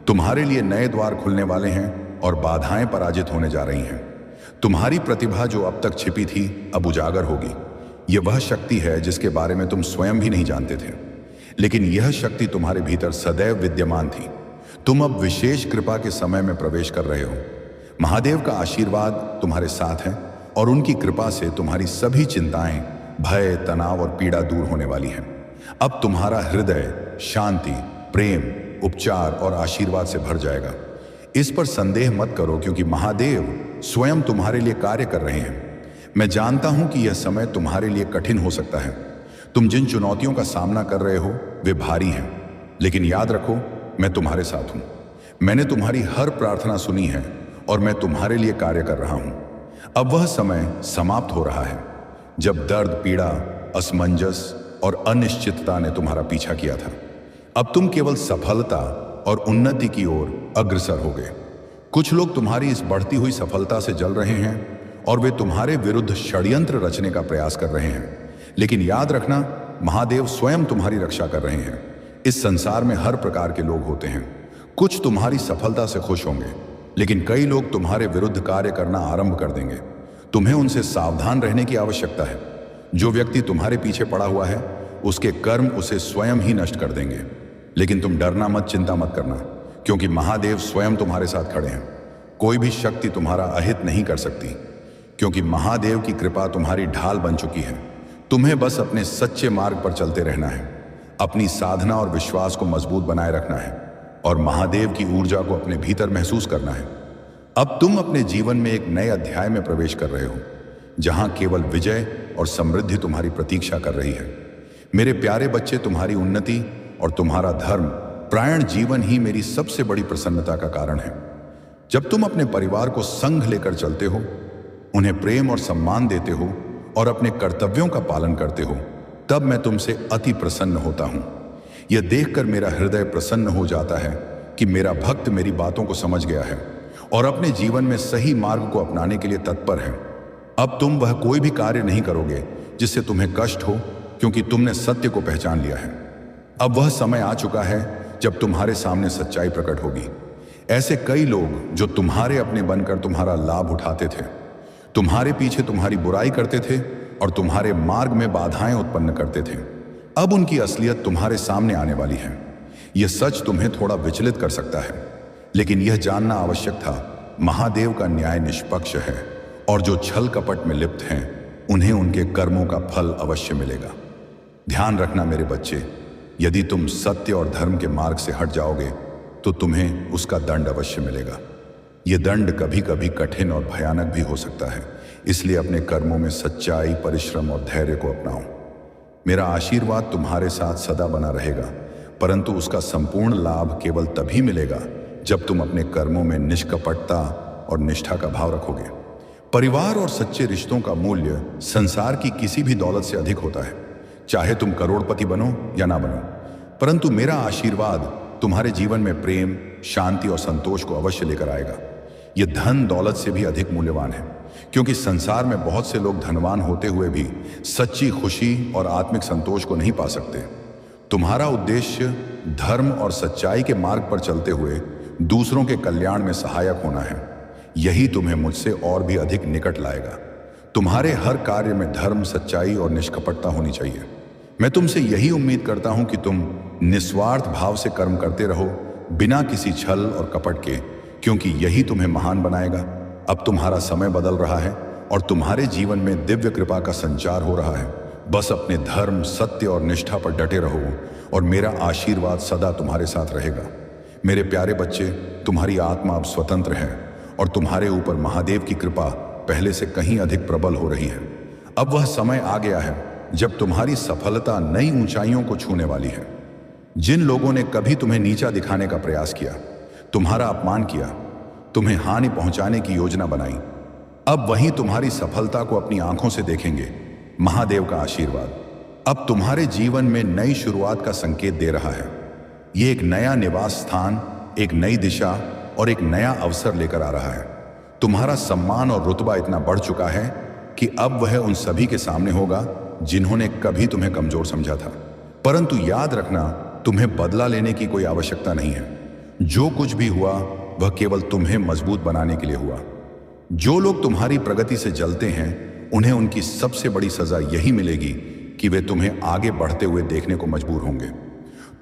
तुम्हारे लिए नए द्वार खुलने वाले हैं और बाधाएं पराजित होने जा रही हैं। तुम्हारी प्रतिभा जो अब तक छिपी थी, अब उजागर होगी। यह वह शक्ति है जिसके बारे में तुम स्वयं भी नहीं जानते थे, लेकिन यह शक्ति तुम्हारे भीतर सदैव विद्यमान थी। तुम अब विशेष कृपा के समय में प्रवेश कर रहे हो। महादेव का आशीर्वाद तुम्हारे साथ है और उनकी कृपा से तुम्हारी सभी चिंताएं, भय, तनाव और पीड़ा दूर होने वाली हैं। अब तुम्हारा हृदय शांति, प्रेम, उपचार और आशीर्वाद से भर जाएगा। इस पर संदेह मत करो, क्योंकि महादेव स्वयं तुम्हारे लिए कार्य कर रहे हैं। मैं जानता हूं कि यह समय तुम्हारे लिए कठिन हो सकता है। तुम जिन चुनौतियों का सामना कर रहे हो वे भारी हैं, लेकिन याद रखो, मैं तुम्हारे साथ हूं। मैंने तुम्हारी हर प्रार्थना सुनी है और मैं तुम्हारे लिए कार्य कर रहा हूं। अब वह समय समाप्त हो रहा है जब दर्द, पीड़ा, असमंजस और अनिश्चितता ने तुम्हारा पीछा किया था। अब तुम केवल सफलता और उन्नति की ओर अग्रसर हो गए। कुछ लोग तुम्हारी इस बढ़ती हुई सफलता से जल रहे हैं और वे तुम्हारे विरुद्ध षड्यंत्र रचने का प्रयास कर रहे हैं, लेकिन याद रखना, महादेव स्वयं तुम्हारी रक्षा कर रहे हैं। इस संसार में हर प्रकार के लोग होते हैं। कुछ तुम्हारी सफलता से खुश होंगे, लेकिन कई लोग तुम्हारे विरुद्ध कार्य करना आरंभ कर देंगे। तुम्हें उनसे सावधान रहने की आवश्यकता है। जो व्यक्ति तुम्हारे पीछे पड़ा हुआ है, उसके कर्म उसे स्वयं ही नष्ट कर देंगे। लेकिन तुम डरना मत, चिंता मत करना, क्योंकि महादेव स्वयं तुम्हारे साथ खड़े हैं। कोई भी शक्ति तुम्हारा अहित नहीं कर सकती, क्योंकि महादेव की कृपा तुम्हारी ढाल बन चुकी है। तुम्हें बस अपने सच्चे मार्ग पर चलते रहना है, अपनी साधना और विश्वास को मजबूत बनाए रखना है और महादेव की ऊर्जा को अपने भीतर महसूस करना है। अब तुम अपने जीवन में एक नए अध्याय में प्रवेश कर रहे हो। जहां केवल विजय और समृद्धि तुम्हारी प्रतीक्षा कर रही है। मेरे प्यारे बच्चे, तुम्हारी उन्नति और तुम्हारा धर्म प्राण जीवन ही मेरी सबसे बड़ी प्रसन्नता का कारण है। जब तुम अपने परिवार को संग लेकर चलते हो, उन्हें प्रेम और सम्मान देते हो और अपने कर्तव्यों का पालन करते हो, तब मैं तुमसे अति प्रसन्न होता हूं। यह देखकर मेरा हृदय प्रसन्न हो जाता है कि मेरा भक्त मेरी बातों को समझ गया है और अपने जीवन में सही मार्ग को अपनाने के लिए तत्पर है। अब तुम वह कोई भी कार्य नहीं करोगे जिससे तुम्हें कष्ट हो, क्योंकि तुमने सत्य को पहचान लिया है। अब वह समय आ चुका है जब तुम्हारे सामने सच्चाई प्रकट होगी। ऐसे कई लोग जो तुम्हारे अपने बनकर तुम्हारा लाभ उठाते थे, तुम्हारे पीछे तुम्हारी बुराई करते थे और तुम्हारे मार्ग में बाधाएं उत्पन्न करते थे, अब उनकी असलियत तुम्हारे सामने आने वाली है। यह सच तुम्हें थोड़ा विचलित कर सकता है, लेकिन यह जानना आवश्यक था, महादेव का न्याय निष्पक्ष है और जो छल कपट में लिप्त हैं उन्हें उनके कर्मों का फल अवश्य मिलेगा। ध्यान रखना मेरे बच्चे, यदि तुम सत्य और धर्म के मार्ग से हट जाओगे तो तुम्हें उसका दंड अवश्य मिलेगा। यह दंड कभी कभी कठिन और भयानक भी हो सकता है, इसलिए अपने कर्मों में सच्चाई, परिश्रम और धैर्य को अपनाओ। मेरा आशीर्वाद तुम्हारे साथ सदा बना रहेगा, परंतु उसका संपूर्ण लाभ केवल तभी मिलेगा जब तुम अपने कर्मों में निष्कपटता और निष्ठा का भाव रखोगे। परिवार और सच्चे रिश्तों का मूल्य संसार की किसी भी दौलत से अधिक होता है, चाहे तुम करोड़पति बनो या ना बनो। परंतु मेरा आशीर्वाद तुम्हारे जीवन में प्रेम, शांति और संतोष को अवश्य लेकर आएगा। यह धन दौलत से भी अधिक मूल्यवान है, क्योंकि संसार में बहुत से लोग धनवान होते हुए भी सच्ची खुशी और आत्मिक संतोष को नहीं पा सकते। तुम्हारा उद्देश्य धर्म और सच्चाई के मार्ग पर चलते हुए दूसरों के कल्याण में सहायक होना है। यही तुम्हें मुझसे और भी अधिक निकट लाएगा। तुम्हारे हर कार्य में धर्म, सच्चाई और निष्कपटता होनी चाहिए। मैं तुमसे यही उम्मीद करता हूं कि तुम निस्वार्थ भाव से कर्म करते रहो, बिना किसी छल और कपट के, क्योंकि यही तुम्हें महान बनाएगा। अब तुम्हारा समय बदल रहा है और तुम्हारे जीवन में दिव्य कृपा का संचार हो रहा है। बस अपने धर्म, सत्य और निष्ठा पर डटे रहो और मेरा आशीर्वाद सदा तुम्हारे साथ रहेगा। मेरे प्यारे बच्चे, तुम्हारी आत्मा अब स्वतंत्र है और तुम्हारे ऊपर महादेव की कृपा पहले से कहीं अधिक प्रबल हो रही है। अब वह समय आ गया है जब तुम्हारी सफलता नई ऊंचाइयों को छूने वाली है। जिन लोगों ने कभी तुम्हें नीचा दिखाने का प्रयास किया, तुम्हारा अपमान किया, तुम्हें हानि पहुंचाने की योजना बनाई, अब वही तुम्हारी सफलता को अपनी आंखों से देखेंगे। महादेव का आशीर्वाद अब तुम्हारे जीवन में नई शुरुआत का संकेत दे रहा है। यह एक नया निवास स्थान, एक नई दिशा और एक नया अवसर लेकर आ रहा है। तुम्हारा सम्मान और रुतबा इतना बढ़ चुका है कि अब वह उन सभी के सामने होगा जिन्होंने कभी तुम्हें कमजोर समझा था। परंतु याद रखना, तुम्हें बदला लेने की कोई आवश्यकता नहीं है। जो कुछ भी हुआ वह केवल तुम्हें मजबूत बनाने के लिए हुआ। जो लोग तुम्हारी प्रगति से जलते हैं, उन्हें उनकी सबसे बड़ी सजा यही मिलेगी कि वे तुम्हें आगे बढ़ते हुए देखने को मजबूर होंगे।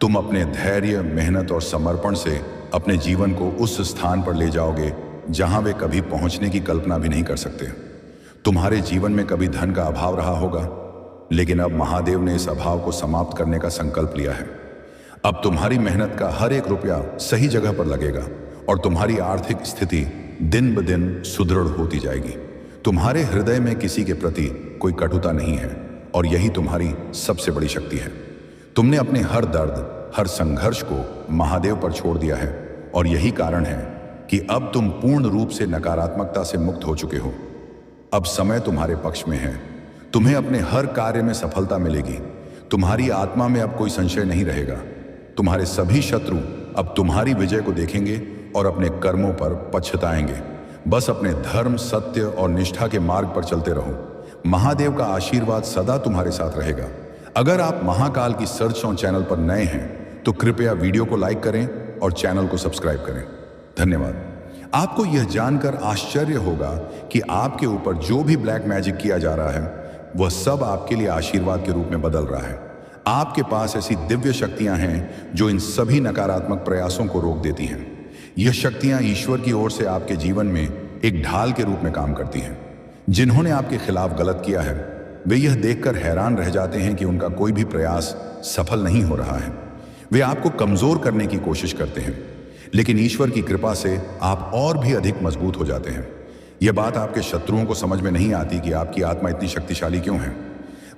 तुम अपने धैर्य, मेहनत और समर्पण से अपने जीवन को उस स्थान पर ले जाओगे जहां वे कभी पहुंचने की कल्पना भी नहीं कर सकते। तुम्हारे जीवन में कभी धन का अभाव रहा होगा, लेकिन अब महादेव ने इस अभाव को समाप्त करने का संकल्प लिया है। अब तुम्हारी मेहनत का हर एक रुपया सही जगह पर लगेगा और तुम्हारी आर्थिक स्थिति दिन ब दिन सुदृढ़ होती जाएगी। तुम्हारे हृदय में किसी के प्रति कोई कटुता नहीं है और यही तुम्हारी सबसे बड़ी शक्ति है। तुमने अपने हर दर्द, हर संघर्ष को महादेव पर छोड़ दिया है और यही कारण है कि अब तुम पूर्ण रूप से नकारात्मकता से मुक्त हो चुके हो। अब समय तुम्हारे पक्ष में है। तुम्हें अपने हर कार्य में सफलता मिलेगी। तुम्हारी आत्मा में अब कोई संशय नहीं रहेगा। तुम्हारे सभी शत्रु अब तुम्हारी विजय को देखेंगे और अपने कर्मों पर पछताएंगे। बस अपने धर्म, सत्य और निष्ठा के मार्ग पर चलते रहो। महादेव का आशीर्वाद सदा तुम्हारे साथ रहेगा। अगर आप महाकाल की सर्च ऑन चैनल पर नए हैं तो कृपया वीडियो को लाइक करें और चैनल को सब्सक्राइब करें। धन्यवाद। आपको यह जानकर आश्चर्य होगा कि आपके ऊपर जो भी ब्लैक मैजिक किया जा रहा है वह सब आपके लिए आशीर्वाद के रूप में बदल रहा है। आपके पास ऐसी दिव्य शक्तियां हैं जो इन सभी नकारात्मक प्रयासों को रोक देती हैं। यह शक्तियां ईश्वर की ओर से आपके जीवन में एक ढाल के रूप में काम करती हैं। जिन्होंने आपके खिलाफ गलत किया है वे यह देखकर हैरान रह जाते हैं कि उनका कोई भी प्रयास सफल नहीं हो रहा है। वे आपको कमजोर करने की कोशिश करते हैं, लेकिन ईश्वर की कृपा से आप और भी अधिक मजबूत हो जाते हैं। यह बात आपके शत्रुओं को समझ में नहीं आती कि आपकी आत्मा इतनी शक्तिशाली क्यों है।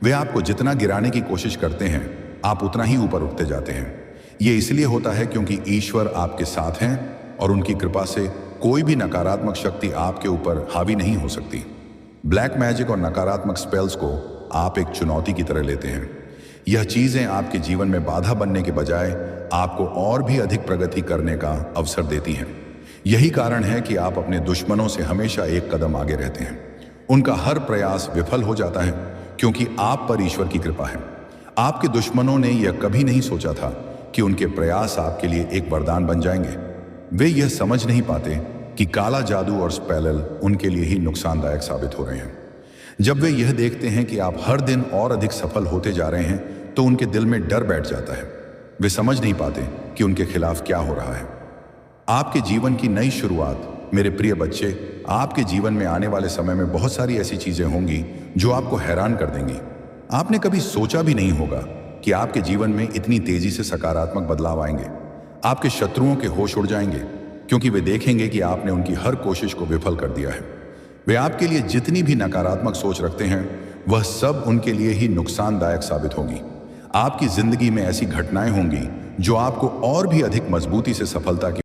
वे आपको जितना गिराने की कोशिश करते हैं, आप उतना ही ऊपर उठते जाते हैं। ये इसलिए होता है क्योंकि ईश्वर आपके साथ हैं और उनकी कृपा से कोई भी नकारात्मक शक्ति आपके ऊपर हावी नहीं हो सकती। ब्लैक मैजिक और नकारात्मक स्पेल्स को आप एक चुनौती की तरह लेते हैं। यह चीजें आपके जीवन में बाधा बनने के बजाय आपको और भी अधिक प्रगति करने का अवसर देती हैं। यही कारण है कि आप अपने दुश्मनों से हमेशा एक कदम आगे रहते हैं। उनका हर प्रयास विफल हो जाता है क्योंकि आप पर ईश्वर की कृपा है। आपके दुश्मनों ने यह कभी नहीं सोचा था कि उनके प्रयास आपके लिए एक वरदान बन जाएंगे। वे यह समझ नहीं पाते कि काला जादू और स्पेल उनके लिए ही नुकसानदायक साबित हो रहे हैं। जब वे यह देखते हैं कि आप हर दिन और अधिक सफल होते जा रहे हैं तो उनके दिल में डर बैठ जाता है। वे समझ नहीं पाते कि उनके खिलाफ क्या हो रहा है। आपके जीवन की नई शुरुआत, मेरे प्रिय बच्चे, आपके जीवन में आने वाले समय में बहुत सारी ऐसी चीजें होंगी जो आपको हैरान कर देंगी। आपने कभी सोचा भी नहीं होगा कि आपके जीवन में इतनी तेजी से सकारात्मक बदलाव आएंगे। आपके शत्रुओं के होश उड़ जाएंगे क्योंकि वे देखेंगे कि आपने उनकी हर कोशिश को विफल कर दिया है। वे आपके लिए जितनी भी नकारात्मक सोच रखते हैं, वह सब उनके लिए ही नुकसानदायक साबित होगी। आपकी जिंदगी में ऐसी घटनाएं होंगी जो आपको और भी अधिक मजबूती से सफलता की